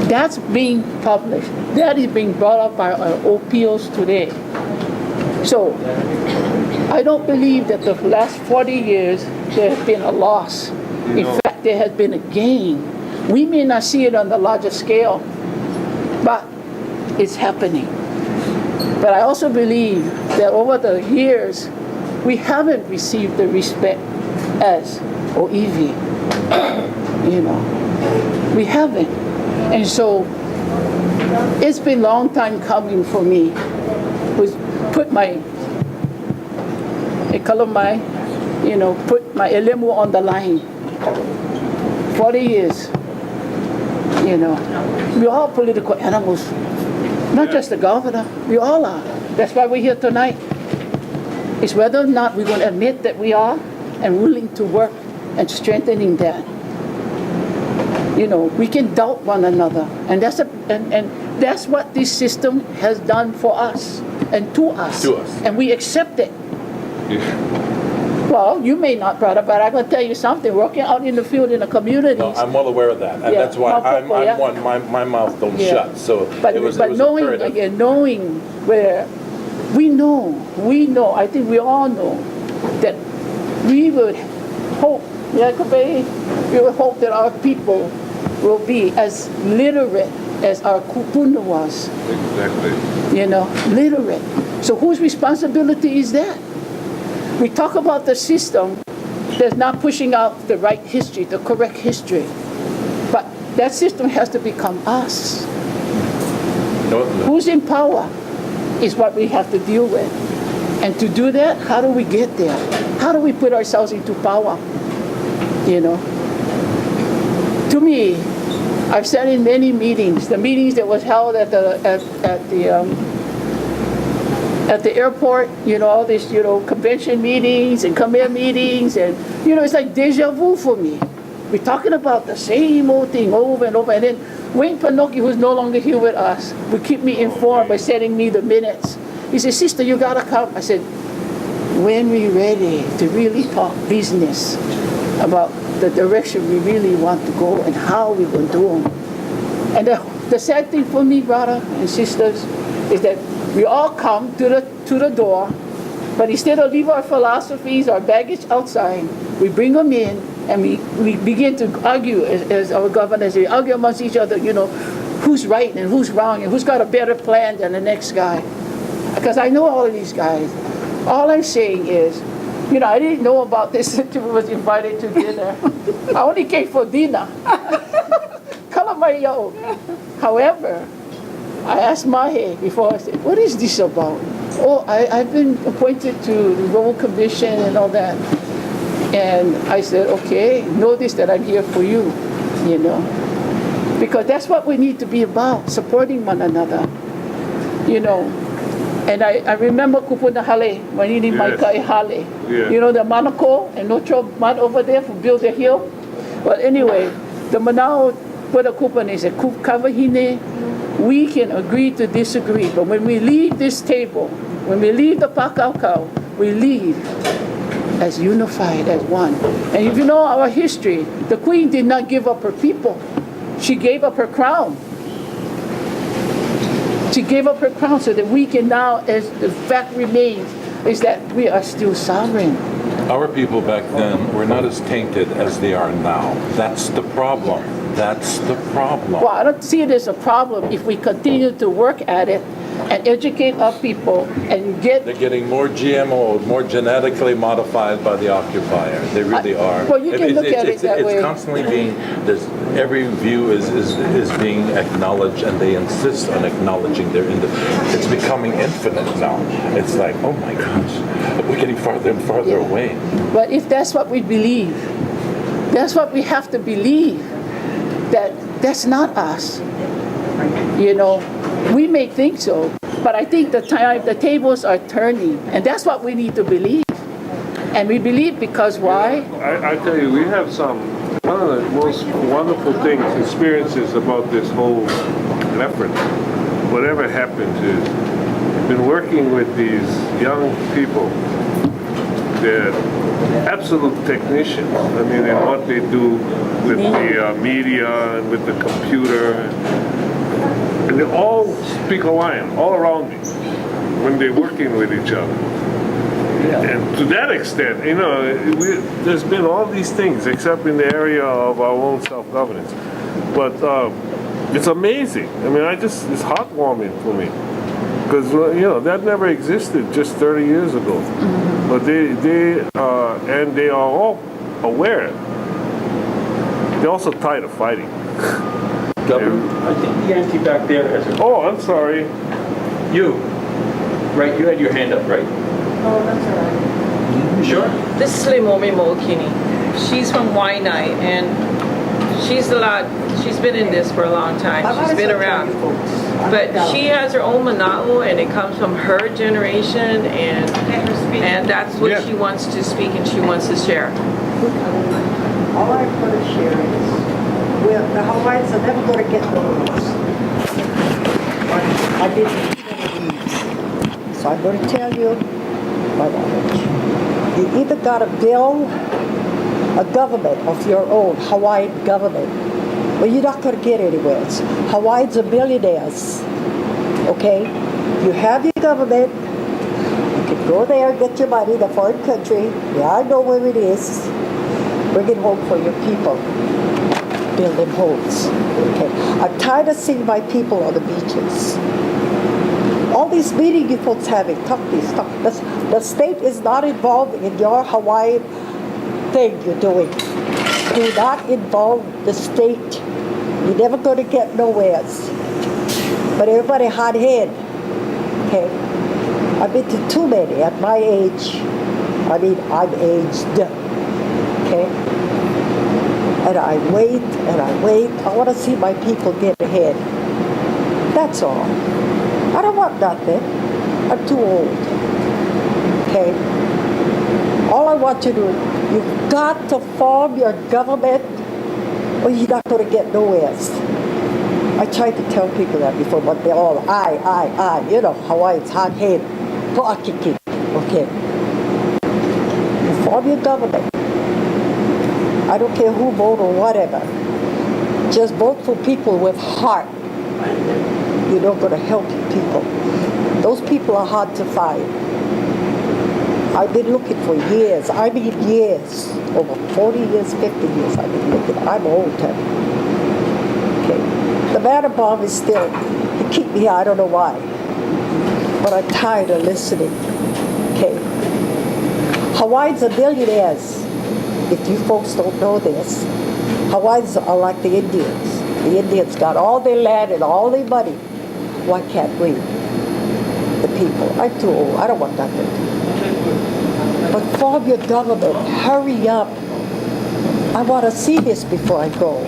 That's being published. That is being brought up by our OPOs today. So, I don't believe that the last 40 years there has been a loss. In fact, there has been a gain. We may not see it on the larger scale, but it's happening. But I also believe that over the years, we haven't received the respect as Oiwi. We haven't. And so, it's been a long time coming for me. Put my elemu on the line. 40 years. We're all political animals. Not just the governor. We all are. That's why we're here tonight. It's whether or not we're going to admit that we are and willing to work and strengthening that. We can doubt one another. And that's what this system has done for us and to us. And we accept it. Well, you may not, brother, but I'm going to tell you something. Working out in the field in the communities. No, I'm well aware of that, and that's why I'm one. My mouth don't shut. So but it was knowing imperative. again, knowing where we know. I think we all know that we would hope. We would hope that our people will be as literate as our kupuna was. Exactly. Literate. So whose responsibility is that? We talk about the system that's not pushing out the right history, the correct history. But that system has to become us. Who's in power is what we have to deal with. And to do that, how do we get there? How do we put ourselves into power? To me, I've sat in many meetings. The meetings that was held at the airport, all these, convention meetings and come meetings, and, it's like deja vu for me. We're talking about the same old thing over and over. And then Wayne Panoki, who's no longer here with us, would keep me informed by sending me the minutes. He said, sister, you gotta come. I said, when we're ready to really talk business about the direction we really want to go and how we're going to do them. And the sad thing for me, brother and sisters, is that we all come to the door, but instead of leave our philosophies, our baggage outside, we bring them in and we begin to argue as our governors. We argue amongst each other, who's right and who's wrong and who's got a better plan than the next guy. Because I know all of these guys. All I'm saying is, I didn't know about this until I was invited to dinner. I only came for dinner. Kalamayo. However, I asked Mahe before, I said, what is this about? Oh, I've been appointed to the Royal Commission and all that. And I said, okay, notice that I'm here for you, Because that's what we need to be about, supporting one another, And I remember Kupuna Hale, Manini Maikai Hale. Yeah. The Manako and Nocho Man over there who built the hill. But anyway, the Manao Pura Kupana is a Kavahine. We can agree to disagree, but when we leave this table, when we leave the Pakaukau, we leave as unified, as one. And if you know our history, the Queen did not give up her people. She gave up her crown. She gave up her crown so that we can now, as the fact remains, is that we are still sovereign. Our people back then were not as tainted as they are now. That's the problem. That's the problem. Well, I don't see it as a problem if we continue to work at it and educate our people and get... They're getting more GMO, more genetically modified by the occupier. They really are. Well, you can look at it that way. It's constantly being, every view is being acknowledged, and they insist on acknowledging their it's becoming infinite now. It's like, oh my gosh, we're getting farther and farther away. But if that's what we believe, that's what we have to believe, that's not us. We may think so, but I think the tables are turning, and that's what we need to believe. And we believe because why? I tell you, we have one of the most wonderful experiences about this whole effort. Whatever happened to, we've been working with these young people. They're absolute technicians. I mean, in what they do with the media and with the computer. And they all speak Hawaiian, all around me, when they're working with each other. And to that extent, there's been all these things, except in the area of our own self-governance. But it's amazing. I mean, it's heartwarming for me. Because, that never existed just 30 years ago. Mm-hmm. But they are all aware. They're also tired of fighting. Governor, I think the auntie back there has a... Oh, I'm sorry. You. Right, you had your hand up, right? Oh, that's all right. You sure? This is Lemomi Molokini. She's from Waianae, and she's been in this for a long time. She's been around. But she has her own mana'o, and it comes from her generation, and that's what she wants to speak and she wants to share. All I'm going to share is, the Hawaiians are never going to get the rules. I didn't read. So I'm going to tell you my knowledge. You either got to build a government of your own, Hawaiian government, or you're not going to get anywhere else. Hawaiians are millionaires, okay? You have your government, you can go there and get your money, the foreign country, I know where it is, bring it home for your people. Building homes. Okay. I'm tired of seeing my people on the beaches. All these meetings you folks having, talk. The state is not involved in your Hawaiian thing you're doing. Do not involve the state. You're never going to get nowhere. But everybody hot head. Okay. I've been to too many at my age. I'm aged. Okay. And I wait, and I wait. I want to see my people get ahead. That's all. I don't want nothing. I'm too old. Okay? All I want you to do, you've got to form your government, or you're not going to get nowhere. I tried to tell people that before, but they're all, I. Hawaii's hard-headed. Po'akiki. Okay. You form your government. I don't care who vote or whatever. Just vote for people with heart. you're not going to help people. Those people are hard to find. I've been looking for years. I mean years. Over 40 years, 50 years I've been looking. I'm old. Okay. The man above is still, he keep me here, I don't know why. But I'm tired of listening. Okay. Hawaiians are billionaires. If you folks don't know this, Hawaiians are like the Indians. The Indians got all their land and all their money. Why can't we? The people. I'm too old. I don't want nothing. But form your government. Hurry up. I want to see this before I go.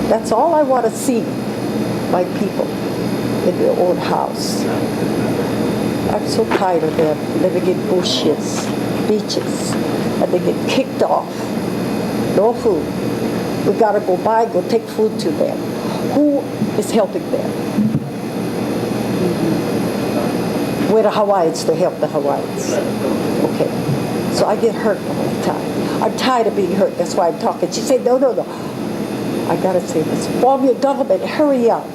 That's all I want to see. My people in their own house. I'm so tired of them living in bushes, beaches, and they get kicked off. No food. We got to go take food to them. Who is helping them? We're the Hawaiians to help the Hawaiians. Okay. So I get hurt all the time. I'm tired of being hurt. That's why I'm talking. She said, no. I got to say this. Form your government. Hurry up.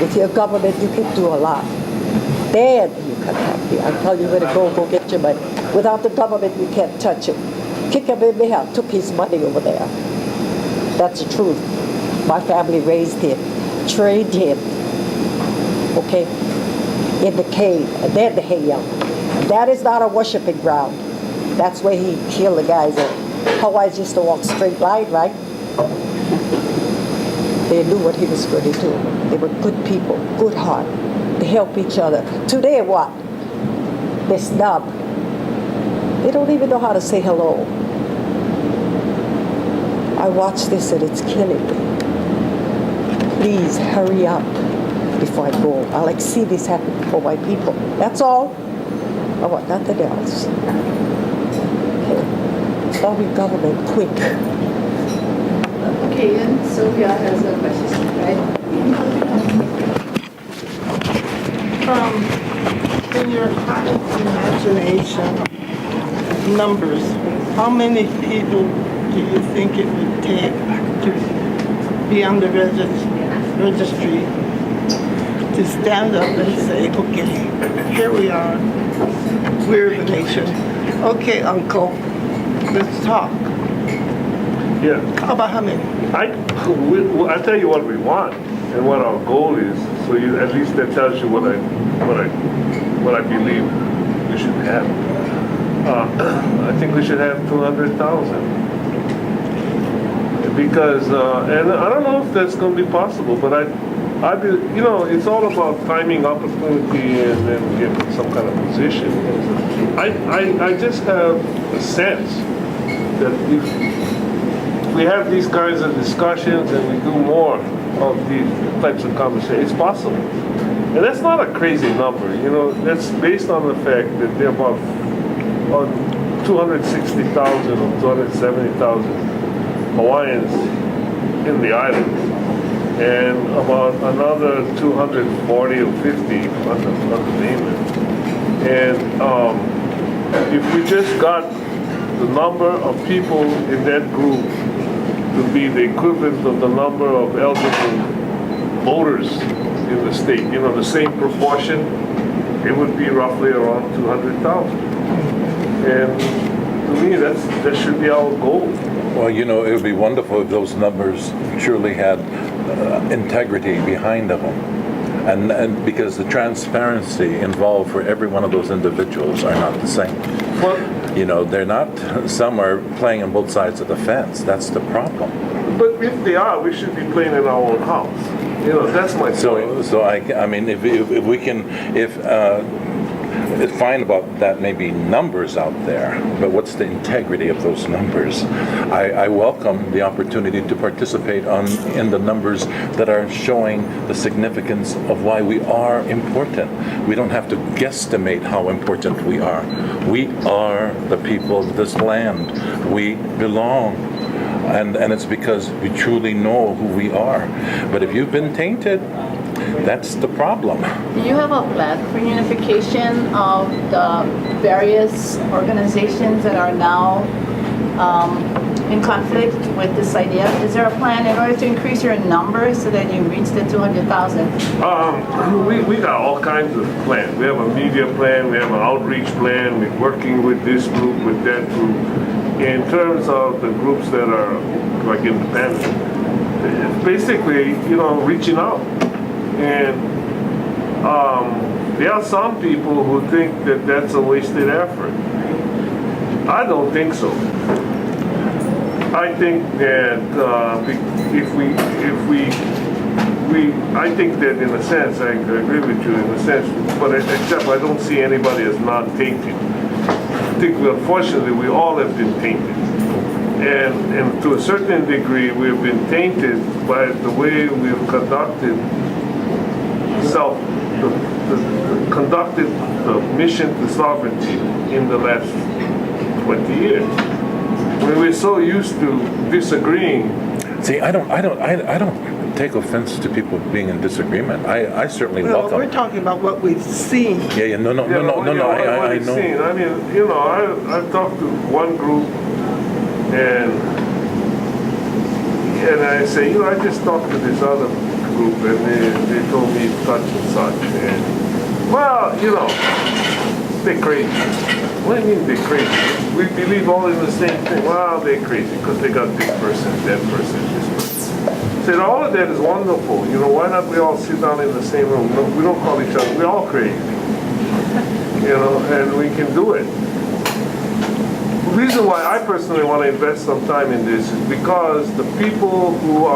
With your government, you can do a lot. Then you can help me. I tell you where to go get your money. Without the government, you can't touch it. Kick him in the head. Took his money over there. That's the truth. My family raised him, trained him. Okay? In the cave, and then the Heiau. That is not a worshiping ground. That's where he killed the guys at. Hawaiians used to walk straight line, right? They knew what he was going to do. They were good people, good heart. They help each other. Today, what? They snub. They don't even know how to say hello. I watch this and it's killing me. Please hurry up before I go. I like to see this happen for my people. That's all. I want nothing else. Okay. Form your government quick. Okay, and Sylvia has a question, right? In your highest imagination, numbers, how many people do you think it would take to be on the registry to stand up and say, okay, here we are, we're the nation. Okay, Uncle, let's talk. Yeah. How about how many? I'll tell you what we want and what our goal is. So at least that tells you what I believe we should have. I think we should have 200,000. Because, and I don't know if that's going to be possible, but it's all about timing opportunity and then getting some kind of position. I just have a sense that if we have these kinds of discussions and we do more of these types of conversations, it's possible. And that's not a crazy number, that's based on the fact that there are about 260,000 or 270,000 Hawaiians in the island, and about another 240 or 50 on the mainland. And if we just got the number of people in that group to be the equivalent of the number of eligible voters in the state, the same proportion, it would be roughly around 200,000. And to me, that should be our goal. Well, it would be wonderful if those numbers truly had integrity behind them. And because the transparency involved for every one of those individuals are not the same. Well, they're not, some are playing on both sides of the fence. That's the problem. But if they are, we should be playing in our own house. That's my point. So I mean, if we can, it's fine about that maybe numbers out there, but what's the integrity of those numbers? I welcome the opportunity to participate in the numbers that are showing the significance of why we are important. We don't have to guesstimate how important we are. We are the people of this land. We belong. And it's because we truly know who we are. But if you've been tainted, that's the problem. Do you have a plan for unification of the various organizations that are now in conflict with this idea? Is there a plan in order to increase your numbers so that you reach the 200,000? We got all kinds of plans. We have a media plan, we have an outreach plan, we're working with this group, with that group. In terms of the groups that are like independent, it's basically, reaching out. And there are some people who think that that's a wasted effort. I don't think so. I think that I think that in a sense, I agree with you in a sense, but except I don't see anybody as non-tainted. I think, unfortunately, we all have been tainted. And to a certain degree, we've been tainted by the way we've conducted conducted the mission to sovereignty in the last 20 years. When we're so used to disagreeing. See, I don't take offense to people being in disagreement. I certainly welcome. We're talking about what we've seen. Yeah, no. I know. Seen. I mean, I've talked to one group, and I say, I just talked to this other group, and they told me such and such, and they're crazy. What do you mean they're crazy? We believe all in the same thing. Well, they're crazy because they got this person, that person, this person. Said all of that is wonderful. Why not we all sit down in the same room? No, we don't call each other. We're all crazy. And we can do it. The reason why I personally want to invest some time in this is because the people who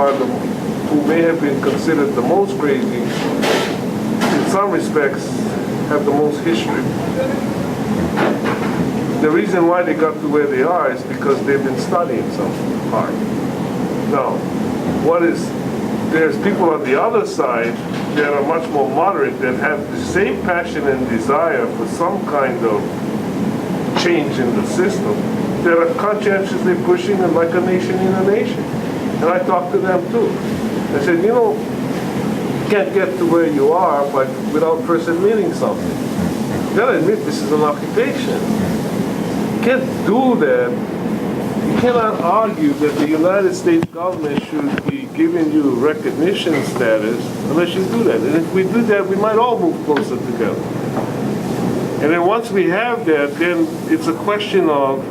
may have been considered the most crazy, in some respects, have the most history. The reason why they got to where they are is because they've been studying something hard. Now, there's people on the other side that are much more moderate, that have the same passion and desire for some kind of change in the system, that are conscientiously pushing it like a nation in a nation. And I talked to them too. I said, you can't get to where you are without first admitting something. You gotta admit this is an occupation. You can't do that. You cannot argue that the United States government should be giving you recognition status unless you do that. And if we do that, we might all move closer together. And then once we have that, then it's a question of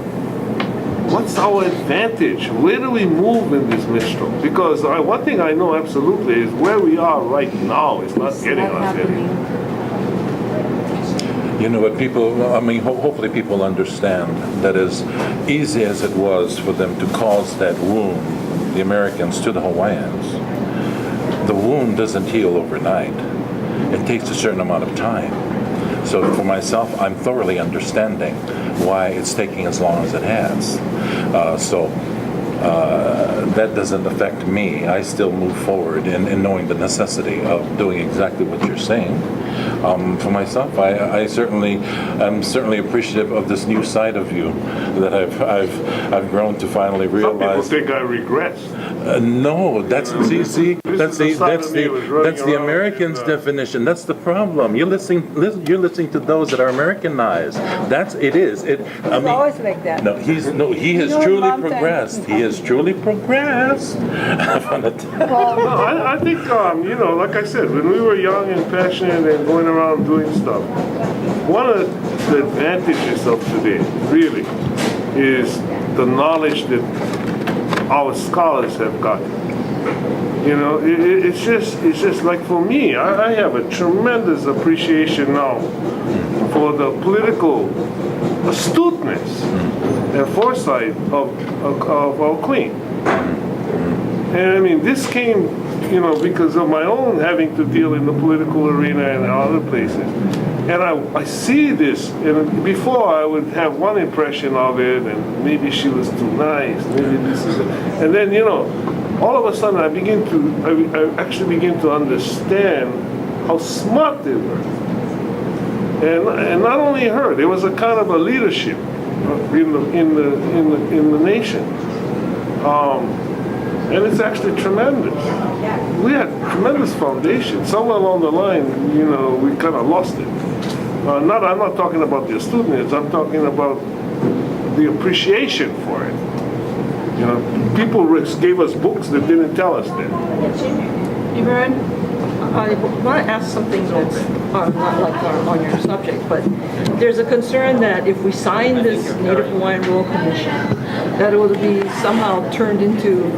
what's our advantage? Where do we move in this mistral? Because one thing I know absolutely is where we are right now is not getting us anywhere. But hopefully people understand that as easy as it was for them to cause that wound, the Americans to the Hawaiians, the wound doesn't heal overnight. It takes a certain amount of time. So for myself, I'm thoroughly understanding why it's taking as long as it has. That doesn't affect me. I still move forward in knowing the necessity of doing exactly what you're saying. For myself, I'm certainly appreciative of this new side of you that I've grown to finally realize. Some people think I regress. No, that's the Americans' definition. That's the problem. You're listening to those that are Americanized. It is. Always like that. He has truly progressed. He has truly progressed. I think, like I said, when we were young and passionate and going around doing stuff, one of the advantages of today, really, is the knowledge that our scholars have gotten. It's just like for me, I have a tremendous appreciation now for the political astuteness and foresight of our Queen. And this came, because of my own having to deal in the political arena and other places. And I see this, and before I would have one impression of it, and maybe she was too nice, maybe this is it. And then, all of a sudden I actually begin to understand how smart they were. And not only her, there was a kind of a leadership in the nation. And it's actually tremendous. We had tremendous foundation. Somewhere along the line, we kind of lost it. I'm not talking about the astuteness. I'm talking about the appreciation for it. You know, people gave us books that didn't tell us that. Yvonne? I want to ask something that's not like on your subject, but there's a concern that if we sign this Native Hawaiian Rural Commission, that it will be somehow turned into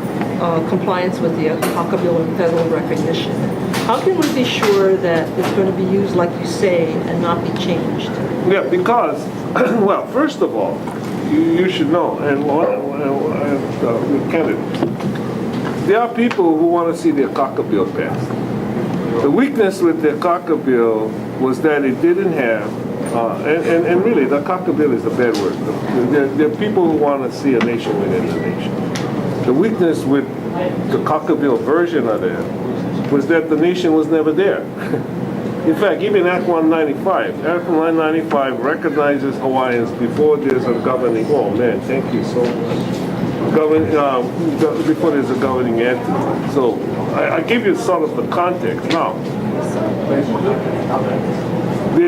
compliance with the Akaka Bill and federal recognition. How can we be sure that it's going to be used like you say and not be changed? Yeah, because, well, first of all, you should know, and candidates, there are people who want to see the Akaka Bill passed. The weakness with the Akaka Bill was that it didn't have, and really the Akaka Bill is a bad word. There are people who want to see a nation within a nation. The weakness with the Akaka Bill version of it was that the nation was never there. In fact, even Act 195, Act 195 recognizes Hawaiians before there's a governing, oh man, thank you so much. Before there's a governing entity. So I give you sort of the context now.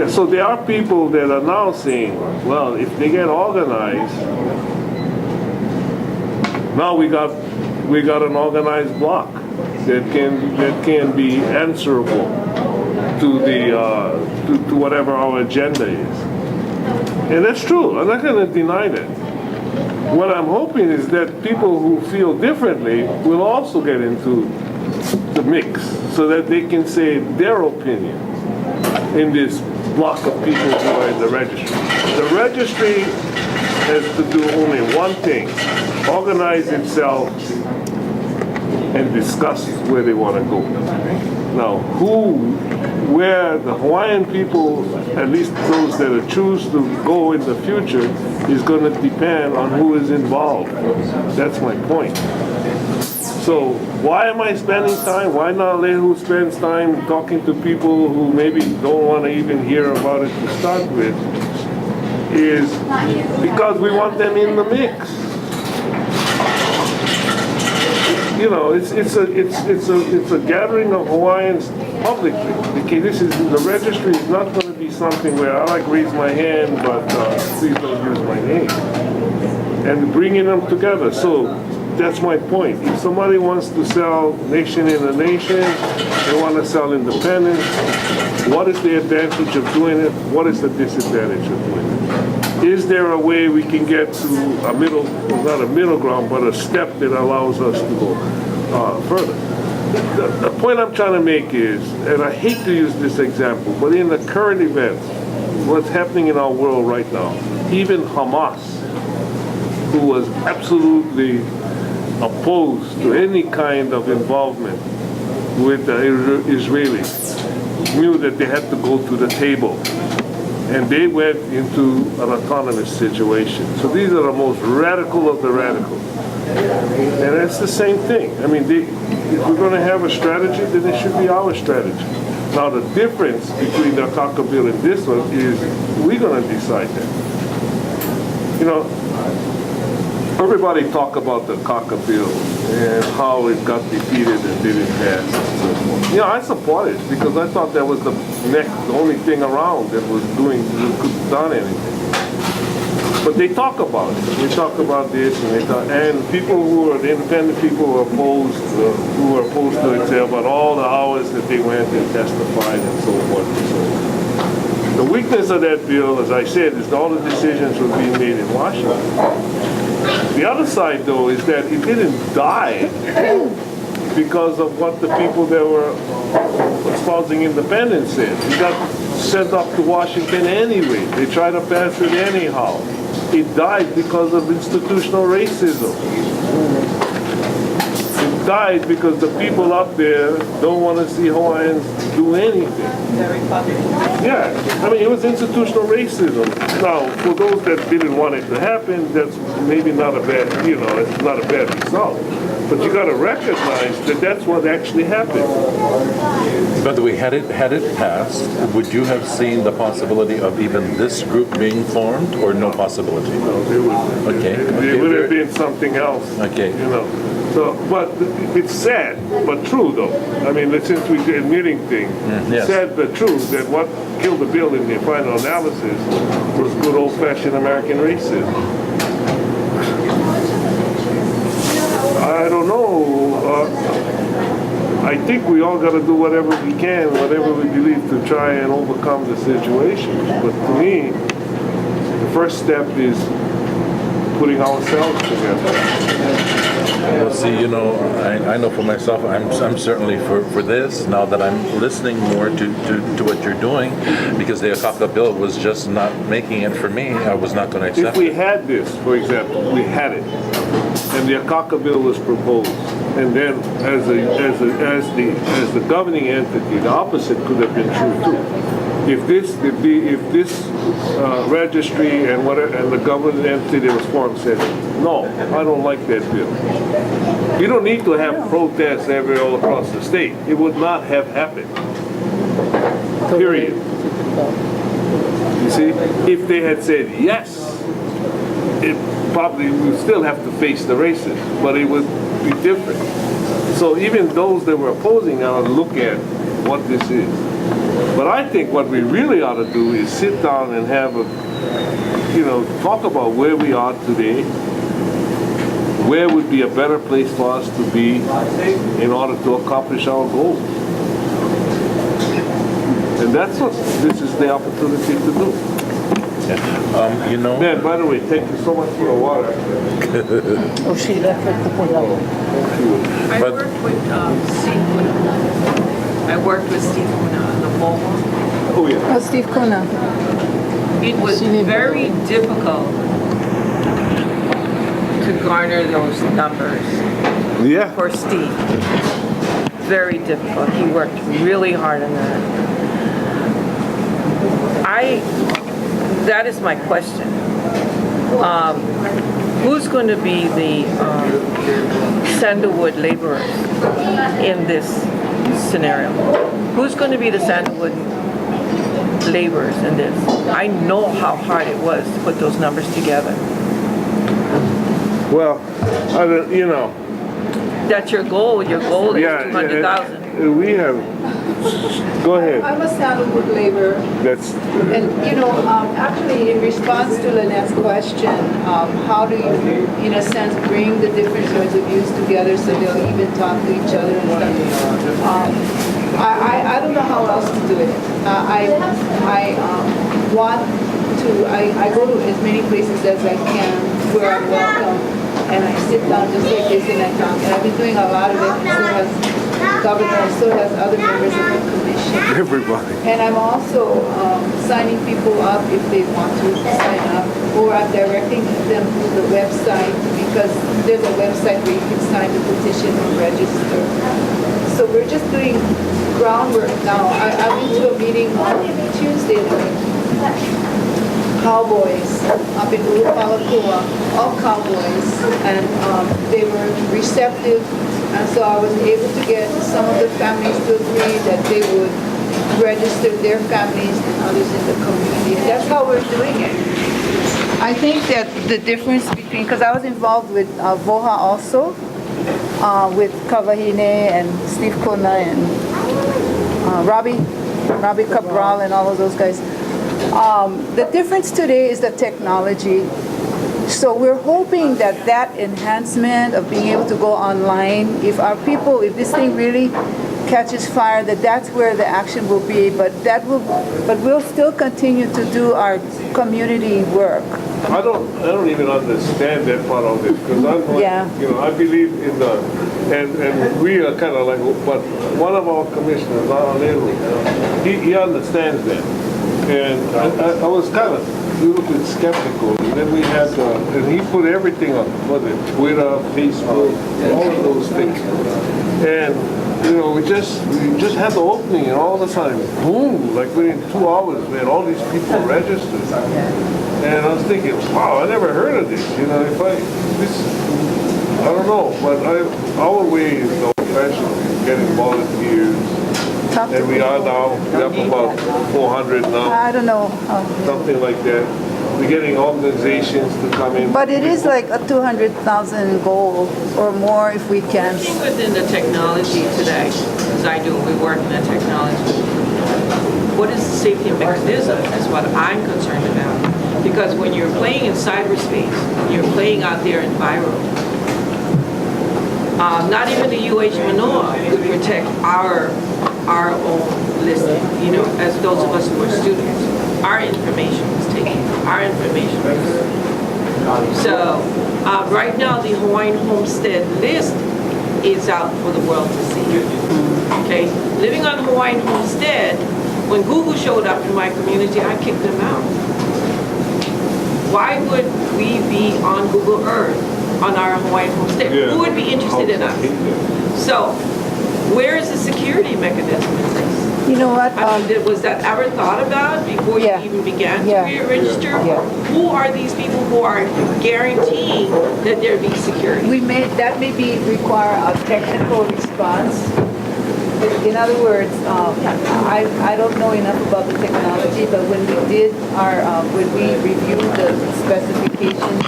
So there are people that are now saying, well, if they get organized, now we got an organized bloc that can be answerable to the to whatever our agenda is. And that's true. I'm not going to deny that. What I'm hoping is that people who feel differently will also get into the mix so that they can say their opinion in this block of people who are in the registry. The registry has to do only one thing, organize itself and discuss where they want to go. Now, where the Hawaiian people, at least those that choose to go in the future, is going to depend on who is involved. That's my point. So why am I spending time? Why not let who spends time talking to people who maybe don't want to even hear about it to start with? Is because we want them in the mix. You know, it's a gathering of Hawaiians publicly. Okay, the registry is not going to be something where I like raise my hand, but please don't use my name. And bringing them together. So that's my point. If somebody wants to sell nation in a nation, they want to sell independence, what is the advantage of doing it? What is the disadvantage of doing it? Is there a way we can get to a middle, not a middle ground, but a step that allows us to go further? The point I'm trying to make is, and I hate to use this example, but in the current events, what's happening in our world right now, even Hamas, who was absolutely opposed to any kind of involvement with the Israelis, knew that they had to go to the table. And they went into an autonomous situation. So these are the most radical of the radical. And it's the same thing. I mean, if we're going to have a strategy, then it should be our strategy. Now, the difference between the Akaka Bill and this one is we're going to decide that. You know, everybody talk about the Akaka Bill and how it got defeated and didn't pass and so forth. You know, I support it because I thought that was the only thing around that could have done anything. But they talk about it. They talk about this and people who are the independent people who are opposed to it say about all the hours that they went and testified and so forth and so on. The weakness of that bill, as I said, is all the decisions were being made in Washington. The other side, though, is that it didn't die because of what the people that were espousing independence said. It got sent up to Washington anyway. They tried to pass it anyhow. It died because of institutional racism. It died because the people up there don't want to see Hawaiians do anything. Yeah, I mean, it was institutional racism. Now, for those that didn't want it to happen, that's maybe not a bad, it's not a bad result. But you got to recognize that that's what actually happened. By the way, had it passed, would you have seen the possibility of even this group being formed, or no possibility? No, they would. Okay. It would have been something else. Okay. So, but it's sad, but true though. I mean, since we're admitting things, yes. Sad but true that what killed the bill in the final analysis was good old-fashioned American racism. think we all got to do whatever we can, whatever we believe to try and overcome the situation. But to me, the first step is putting ourselves together. Well, see, you know, I know for myself, I'm certainly for this, now that I'm listening more to what you're doing, because the Akaka bill was just not making it for me. I was not going to accept If we it. had this, for example, we had it, and the Akaka bill was proposed, and then as the governing entity, the opposite could have been true too. If this registry and whatever and the governing entity that was formed said, no, I don't like that bill. You don't need to have protests all across the state. It would not have happened. Period. You see, if they had said yes, it probably would still have to face the racists, but it would be different. So even those that were opposing now look at what this is. But I think what we really ought to do is sit down and have talk about where we are today, where would be a better place for us to be in order to accomplish our goals. And that's what this is the opportunity to do. Yeah. You know. Man, by the way, thank you so much for the water. Oh, she left it to put out. I worked with Steve Kuna. I worked with Steve Kuna on the mobile. Oh yeah. Oh, Steve Kuna. It was very difficult to garner those numbers Yeah. for Steve. Very difficult. He worked really hard on that. That is my question. Who's going to be the sandalwood laborers in this scenario? Who's going to be the sandalwood laborers in this? I know how hard it was to put those numbers together. Well, That's your goal. Your goal is 200,000. We have. Go ahead. I'm a sandalwood laborer. That's. And, actually, in response to Lynette's question, how do you, in a sense, bring the different points of views together so they'll even talk to each other and stuff? I don't know how else to do it. I go to as many places as I can where I'm welcome, and I sit down just like this and I talk. And I've been doing a lot of it, and so has the governor, and so has other members of the commission. Everybody. And I'm also signing people up if they want to sign up, or I'm directing them to the website, because there's a website where you can sign the petition or register. So we're just doing groundwork now. I went to a meeting on Tuesday night. Cowboys up in Ulupalakua, all cowboys, and they were receptive, and so I was able to get some of the families to agree that they would register their families and others in the community. And that's how we're doing it. I think that the difference between, because I was involved with Voha also, with Kavahine and Steve Kona and Robbie Cabral and all of those guys. The difference today is the technology. So we're hoping that that enhancement of being able to go online, if this thing really catches fire, that's where the action will be. But we'll still continue to do our community work. I don't even understand that part of it, because I'm like, I believe in and we are kind of like, but one of our commissioners, he understands that. And I was kind of a little bit skeptical. And then we had, and he put everything on, Twitter, Facebook, all of those things. And, we just had the opening, and all of a sudden, boom, like within 2 hours, we had all these people registered. And I was thinking, wow, I never heard of this. I don't know, but our way is old-fashioned, getting volunteers. And we are now, we're up about 400 now. I don't know. Something like that. We're getting organizations to come in. But it is like a 200,000 goal or more if we can. Working within the technology today, as I do, we work in the technology. What is the safety mechanism is what I'm concerned about. Because when you're playing in cyberspace, you're playing out there in viral, Not even the UH Manoa would protect our own listing, as those of us who are students. Our information was taken. Our information was. So right now, the Hawaiian homestead list is out for the world to see. Okay, living on Hawaiian homestead. When Google showed up in my community, I kicked them out. Why would we be on Google Earth on our Hawaiian homestead? Yeah. Who would be interested in us? So, where is the security mechanism in this? You know what? Was that ever thought about before you Yeah. even began to Yeah. register? Yeah. Who are these people who are guaranteeing that there be security? That may require a technical response. In other words, I don't know enough about the technology, but when we reviewed the specifications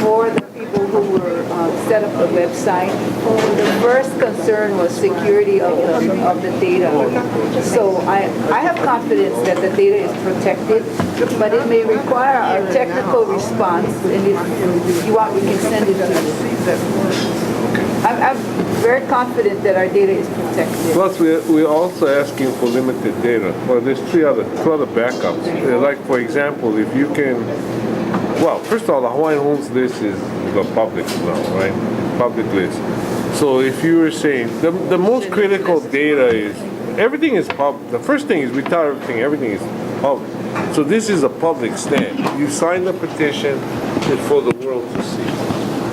for the people who were set up the website, the first concern was security of the data. So I have confidence that the data is protected, but it may require a technical response, and if you want, we can send it to you. I'm very confident that our data is protected. Plus, we're also asking for limited data. Well, there's two other backups. Like, for example, if you can, well, first of all, the Hawaiian Homes list is the public now, right? Public list. So if you were saying, the most critical data is, everything is public. The first thing is we tell everything is public. So this is a public stand. You sign the petition, it's for the world to see.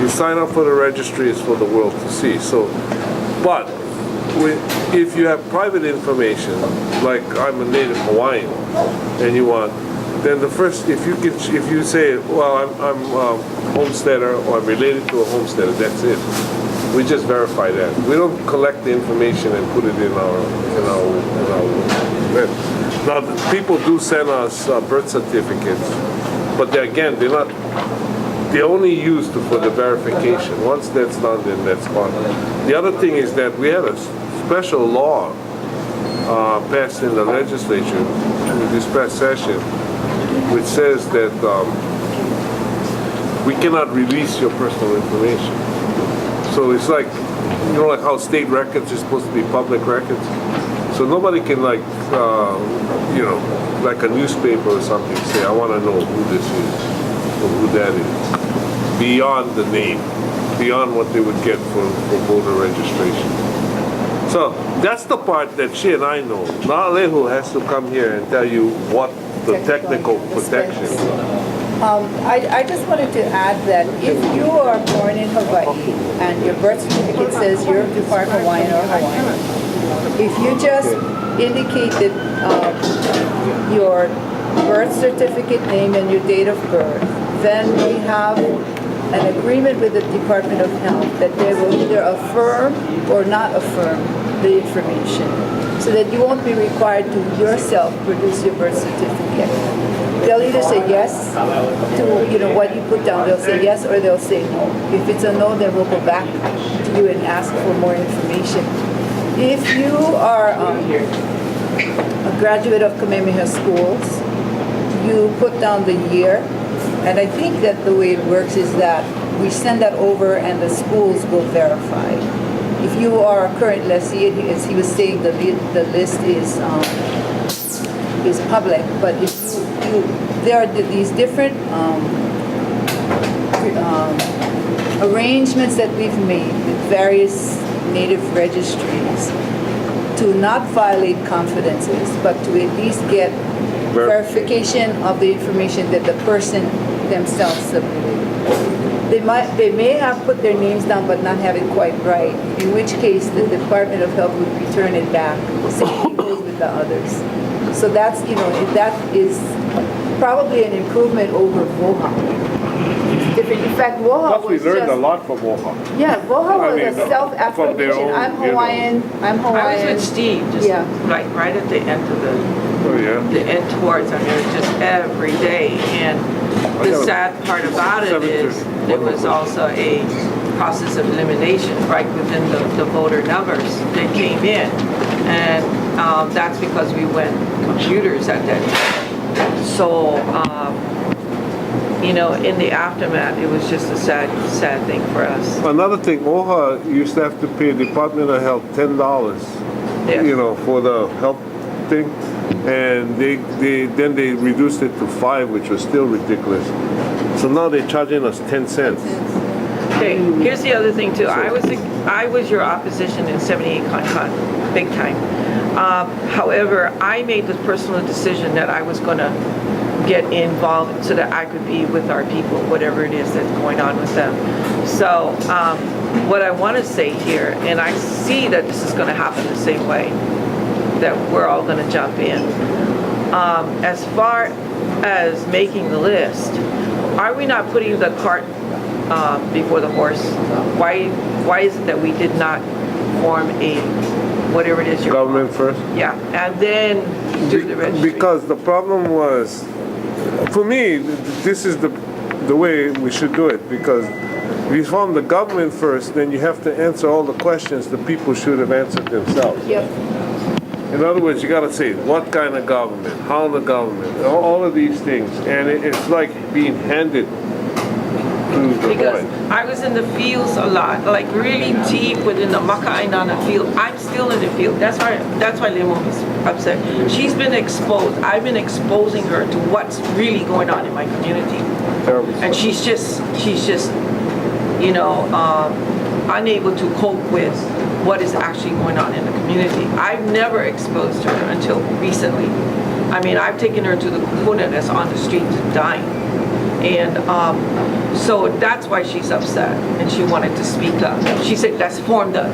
You sign up for the registry, it's for the world to see. So, but if you have private information, like I'm a native Hawaiian, and you want, then the first, if you say, well, I'm a homesteader or I'm related to a homesteader, that's it. We just verify that. We don't collect the information and put it in our web. Now, people do send us birth certificates, but they're not. They're only used for the verification. Once that's done, then that's gone. The other thing is that we had a special law passed in the legislature in this past session, which says that we cannot release your personal information. So it's like, like how state records are supposed to be public records. So nobody can like a newspaper or something say, I want to know who this is or who that is. Beyond the name, beyond what they would get for voter registration. So that's the part that she and I know. Now Lehu has to come here and tell you what the technical protection is. I just wanted to add that if you are born in Hawaii and your birth certificate says you're part Hawaiian or Hawaiian, if you just indicate that your birth certificate name and your date of birth, then we have an agreement with the Department of Health that they will either affirm or not affirm the information, so that you won't be required to yourself produce your birth certificate. They'll either say yes to what you put down. They'll say yes or they'll say no. If it's a no, then we'll go back to you and ask for more information. If you are a graduate of Kamehameha schools, you put down the year. And I think that the way it works is that we send that over and the schools will verify. If you are a current lessee, as he was saying, the list is public. But if there are these different arrangements that we've made with various native registries to not violate confidences, but to at least get verification of the information that the person themselves submitted. They may have put their names down but not have it quite right, in which case the Department of Health would return it back, same goes with the others. So that is probably an improvement over VOHA. Different. In fact, VOHA we learned a lot from VOHA. Yeah, VOHA was a self-affirmation. I'm Hawaiian. I'm Hawaiian. I was with Steve, just like right at the end of the end towards. I mean, it was just every day. And the sad part about it is there was also a process of elimination right within the voter numbers that came in, and that's because we went computers at that time. So you know, in the aftermath, it was just a sad thing for us. Another thing, OHA used to have to pay Department of Health $10, Yes. you know, for the health thing, and then they reduced it to $5, which was still ridiculous. So now they're charging us 10 cents. Okay, here's the other thing too. I was your opposition in 78 Con, big time. However, I made the personal decision that I was going to get involved so that I could be with our people, whatever it is that's going on with them. So what I want to say here, and I see that this is going to happen the same way, that we're all going to jump in. As far as making the list, are we not putting the cart before the horse? Why is it that we did not form a, whatever it is you're Government first? Yeah, and then do the registry? Because the problem was, for me, this is the way we should do it, because if you form the government first, then you have to answer all the questions the people should have answered themselves. Yep. In other words, you got to say what kind of government, how the government, all of these things, and it's like being handed to the Because point. I was in the fields a lot, like really deep within the Maka'ainana field. I'm still in the field. That's why Lemo is upset. She's been exposed. I've been exposing her to what's really going on in my community. Terrible. And she's just, you know, unable to cope with what is actually going on in the community. I've never exposed her until recently. I mean, I've taken her to the kupuna that's on the street dying. And so that's why she's upset, and she wanted to speak up. She said, let's form the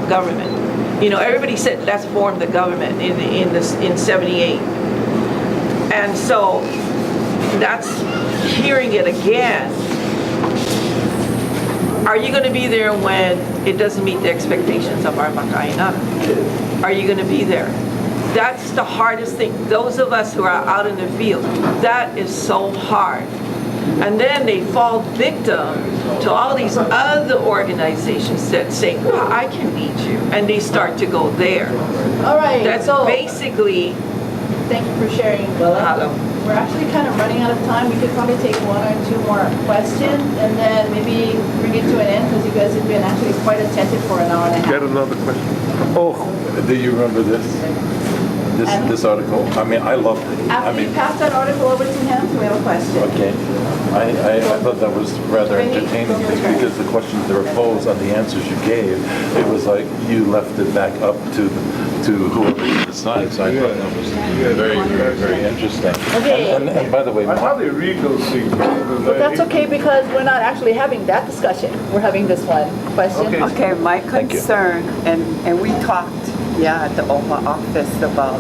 government. You know, everybody said, let's form the government in 78. And so that's hearing it again. Are you going to be there when it doesn't meet the expectations of our Maka'ainana? Are you going to be there? That's the hardest thing. Those of us who are out in the field, that is so hard. And then they fall victim to all these other organizations that say, well, I can lead you. And they start to go there. All right, That's so basically, thank you for sharing. hello. We're actually kind of running out of time. We could probably take one or two more questions and then maybe bring it to an end because you guys have been actually quite attentive for an hour and a half. Get another question. Oh, Do you remember this? This article? I mean, I loved it. After you pass that article over to him, we have a question. Okay. I thought that was rather entertaining because the questions that were posed and the answers you gave, it was like you left it back up to whoever decides. So I thought that was very, very, very interesting. Okay. And by the way, I hardly read those things. But that's okay because we're not actually having that discussion. We're having this one question. Okay. Okay, my Thank you. concern, and we talked, at the OHA office about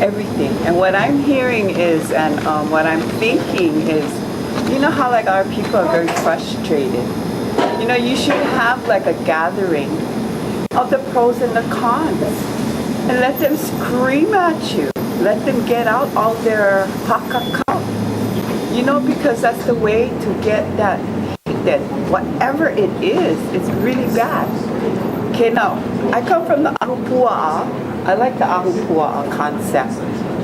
everything. And what I'm hearing is, and what I'm thinking is, you know how like our people are very frustrated. You know, you should have like a gathering of the pros and the cons and let them scream at you. Let them get out all their hakakau. You know, because that's the way to get that whatever it is, it's really bad. Okay, now, I come from the ahupua'a. I like the ahupua'a concept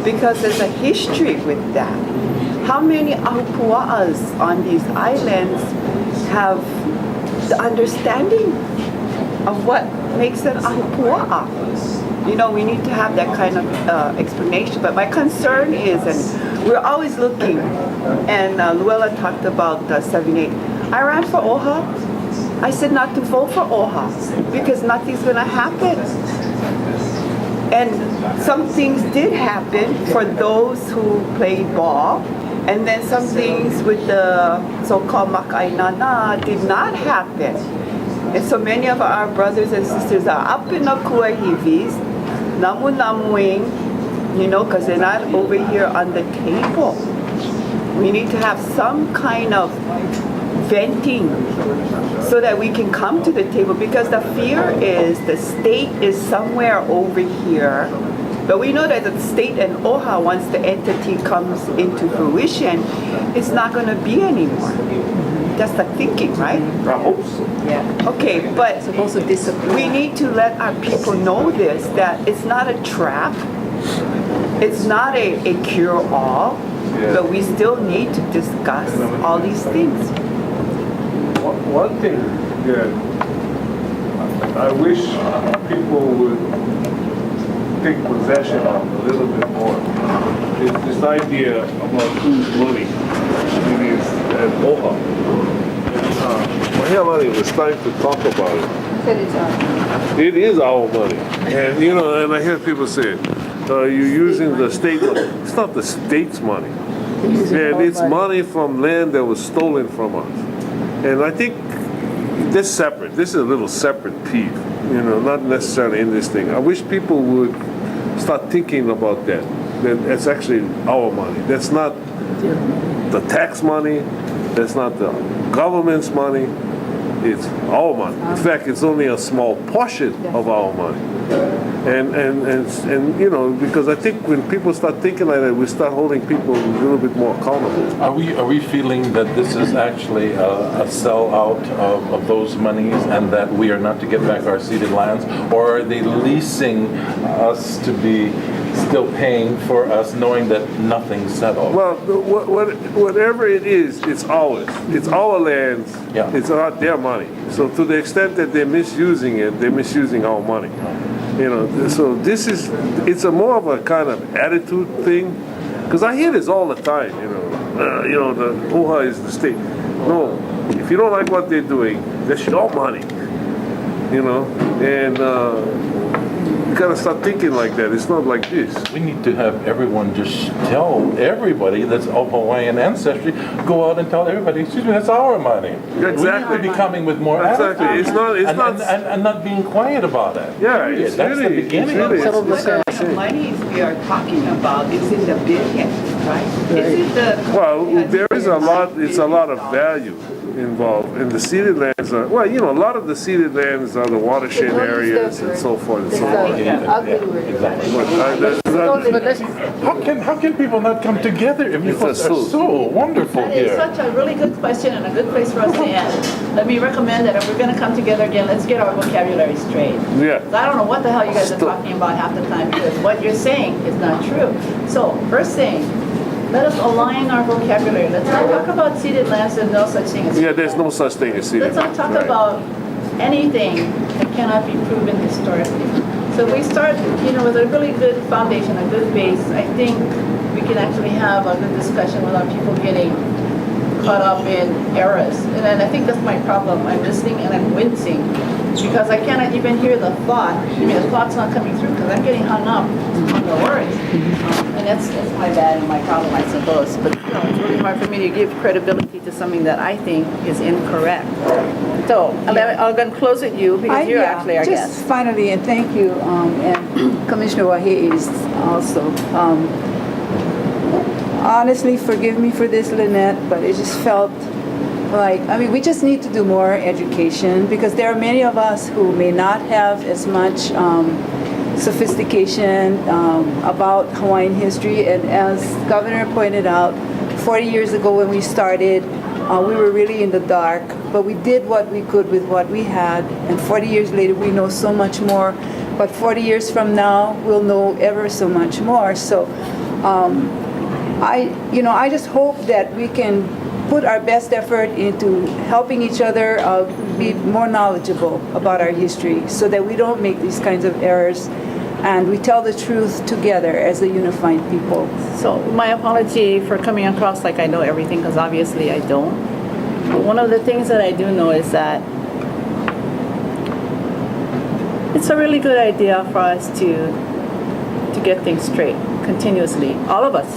because there's a history with that. How many ahupua'as on these islands have the understanding of what makes an ahupua'a? You know, we need to have that kind of explanation. But my concern is, and we're always looking, and Luella talked about 78. I ran for OHA. I said not to vote for OHA because nothing's going to happen. And some things did happen for those who played ball, and then some things with the so-called Maka'ainana did not happen. And so many of our brothers and sisters are up in the kuahivis, namuing, you know, because they're not over here on the table. We need to have some kind of venting so that we can come to the table, because the fear is the state is somewhere over here, but we know that the state and OHA, once the entity comes into fruition, it's not going to be anymore. That's the thinking, right? I hope so. Yeah. Okay, but we need to let our people know this, that it's not a trap, it's not a cure-all. But we still need to discuss all these things. One thing that I wish people would take possession of a little bit more is this idea about whose money it is at OHA. Mahealani was starting to talk about it. It is our money. And you know, and I hear people say, you're using the state money. It's not the state's money. And it's money from land that was stolen from us. And I think this separate. This is a little separate peeve, you know, not necessarily in this thing. I wish people would start thinking about that. That it's actually our money. That's not the tax money. That's not the government's money. It's our money. In fact, it's only a small portion of our money. And you know, because I think when people start thinking like that, we start holding people a little bit more accountable. Are we feeling that this is actually a sellout of those monies and that we are not to get back our ceded lands? Or are they leasing us to be still paying for us knowing that nothing's settled? Well, whatever it is, it's ours. It's our lands. Yeah. It's not their money. So to the extent that they're misusing it, they're misusing our money. You know, so it's a more of a kind of attitude thing. Because I hear this all the time, you know, the OHA is the state. No, if you don't like what they're doing, that's your money. You know, and you gotta start thinking like that. It's not like this. We need to have everyone just tell everybody that's of Hawaiian ancestry, go out and tell everybody, excuse me, that's our money. Exactly. We need to be coming with more Exactly. attitude. It's not. And not being quiet about it. Yeah, it's That's really, the beginning. It's really, What kind of monies we are talking about? Is in the billions, right? Is it the... well, there is a lot. It's a lot of value involved, and the ceded lands are. Well, you know, a lot of the ceded lands are the watershed areas and so forth and so on. How can people not come together if you It's folks a are suit. so wonderful That is here? such a really good question and a good place for us to end. Let me recommend that if we're going to come together again, let's get our vocabulary straight. Yeah. I don't know what the hell you guys are talking about half the time because what you're saying is not true. So first thing, let us align our vocabulary. Let's not talk about ceded lands. There's no such thing as Yeah, there's no such thing as ceded. Let's not talk Right. about anything that cannot be proven historically. So if we start, you know, with a really good foundation, a good base, I think we can actually have a good discussion without people getting caught up in errors. And then I think that's my problem. I'm listening and I'm wincing because I cannot even hear the thought. I mean, the thought's not coming through because I'm getting hung up on the words. And that's my bad and my problem, I suppose. But you know, it's really hard for me to give credibility to something that I think is incorrect. So I'm going to close with you because you're actually our just guest. finally, and thank you, and Commissioner Wahi's also. Honestly, forgive me for this, Lynette, but it just felt like, I mean, we just need to do more education because there are many of us who may not have as much sophistication about Hawaiian history. And as Governor pointed out, 40 years ago when we started, we were really in the dark, but we did what we could with what we had. And 40 years later, we know so much more. But 40 years from now, we'll know ever so much more. So I just hope that we can put our best effort into helping each other be more knowledgeable about our history so that we don't make these kinds of errors and we tell the truth together as a unified people. So my apology for coming across like I know everything because obviously I don't. But one of the things that I do know is that it's a really good idea for us to get things straight continuously, all of us.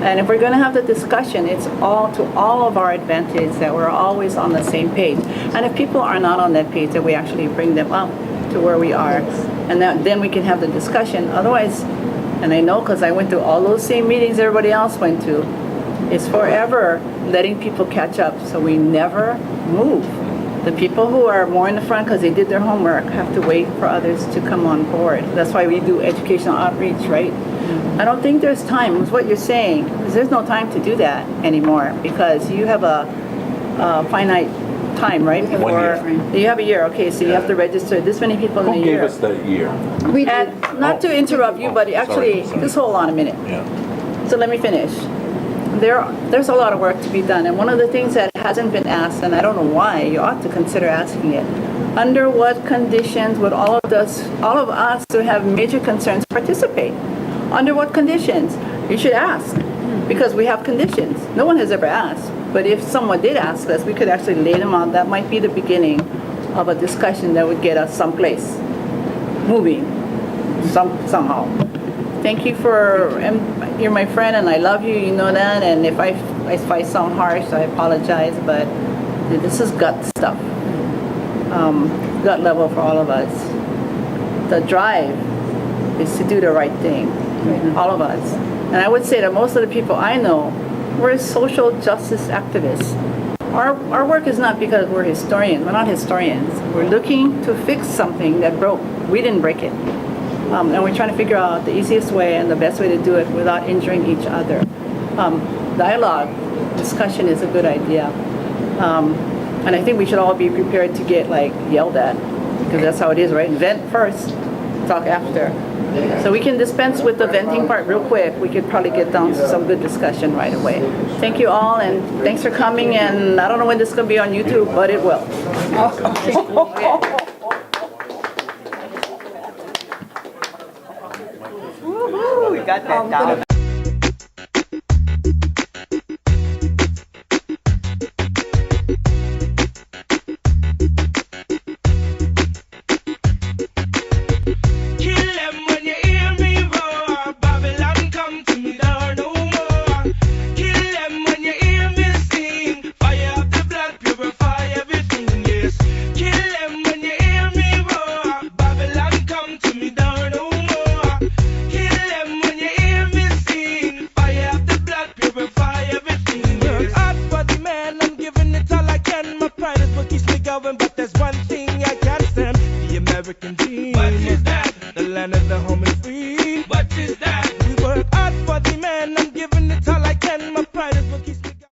And if we're going to have the discussion, it's all to all of our advantage that we're always on the same page. And if people are not on that page, that we actually bring them up to where we are, and then we can have the discussion. Otherwise, and I know because I went to all those same meetings everybody else went to, it's forever letting people catch up, so we never move. The people who are more in the front because they did their homework have to wait for others to come on board. That's why we do educational outreach, right? I don't think there's time, is what you're saying. There's no time to do that anymore because you have a finite time, right? 1 year. You have a year, okay, so you have to register this many people in a Who year. gave us that year? And not to interrupt you, but actually, sorry. just hold on a minute. Yeah. So let me finish. There's a lot of work to be done, and one of the things that hasn't been asked, and I don't know why, you ought to consider asking it. Under what conditions would all of us who have major concerns participate? Under what conditions? You should ask, because we have conditions. No one has ever asked, but if someone did ask us, we could actually lay them out. That might be the beginning of a discussion that would get us someplace, moving, somehow. Thank you you're my friend and I love you, you know that, and if I sound harsh, I apologize, but this is gut stuff. Gut level for all of us. The drive is to do the right thing, all of us. And I would say that most of the people I know, we're social justice activists. Our work is not because we're historians. We're not historians. We're looking to fix something that broke. We didn't break it. And we're trying to figure out the easiest way and the best way to do it without injuring each other. Dialogue, discussion is a good idea. And I think we should all be prepared to get yelled at, because that's how it is, right? Vent first, talk after. So we can dispense with the venting part real quick. We could probably get down to some good discussion right away. Thank you all, and thanks for coming, and I don't know when this is going to be on YouTube, but it will. We got that down.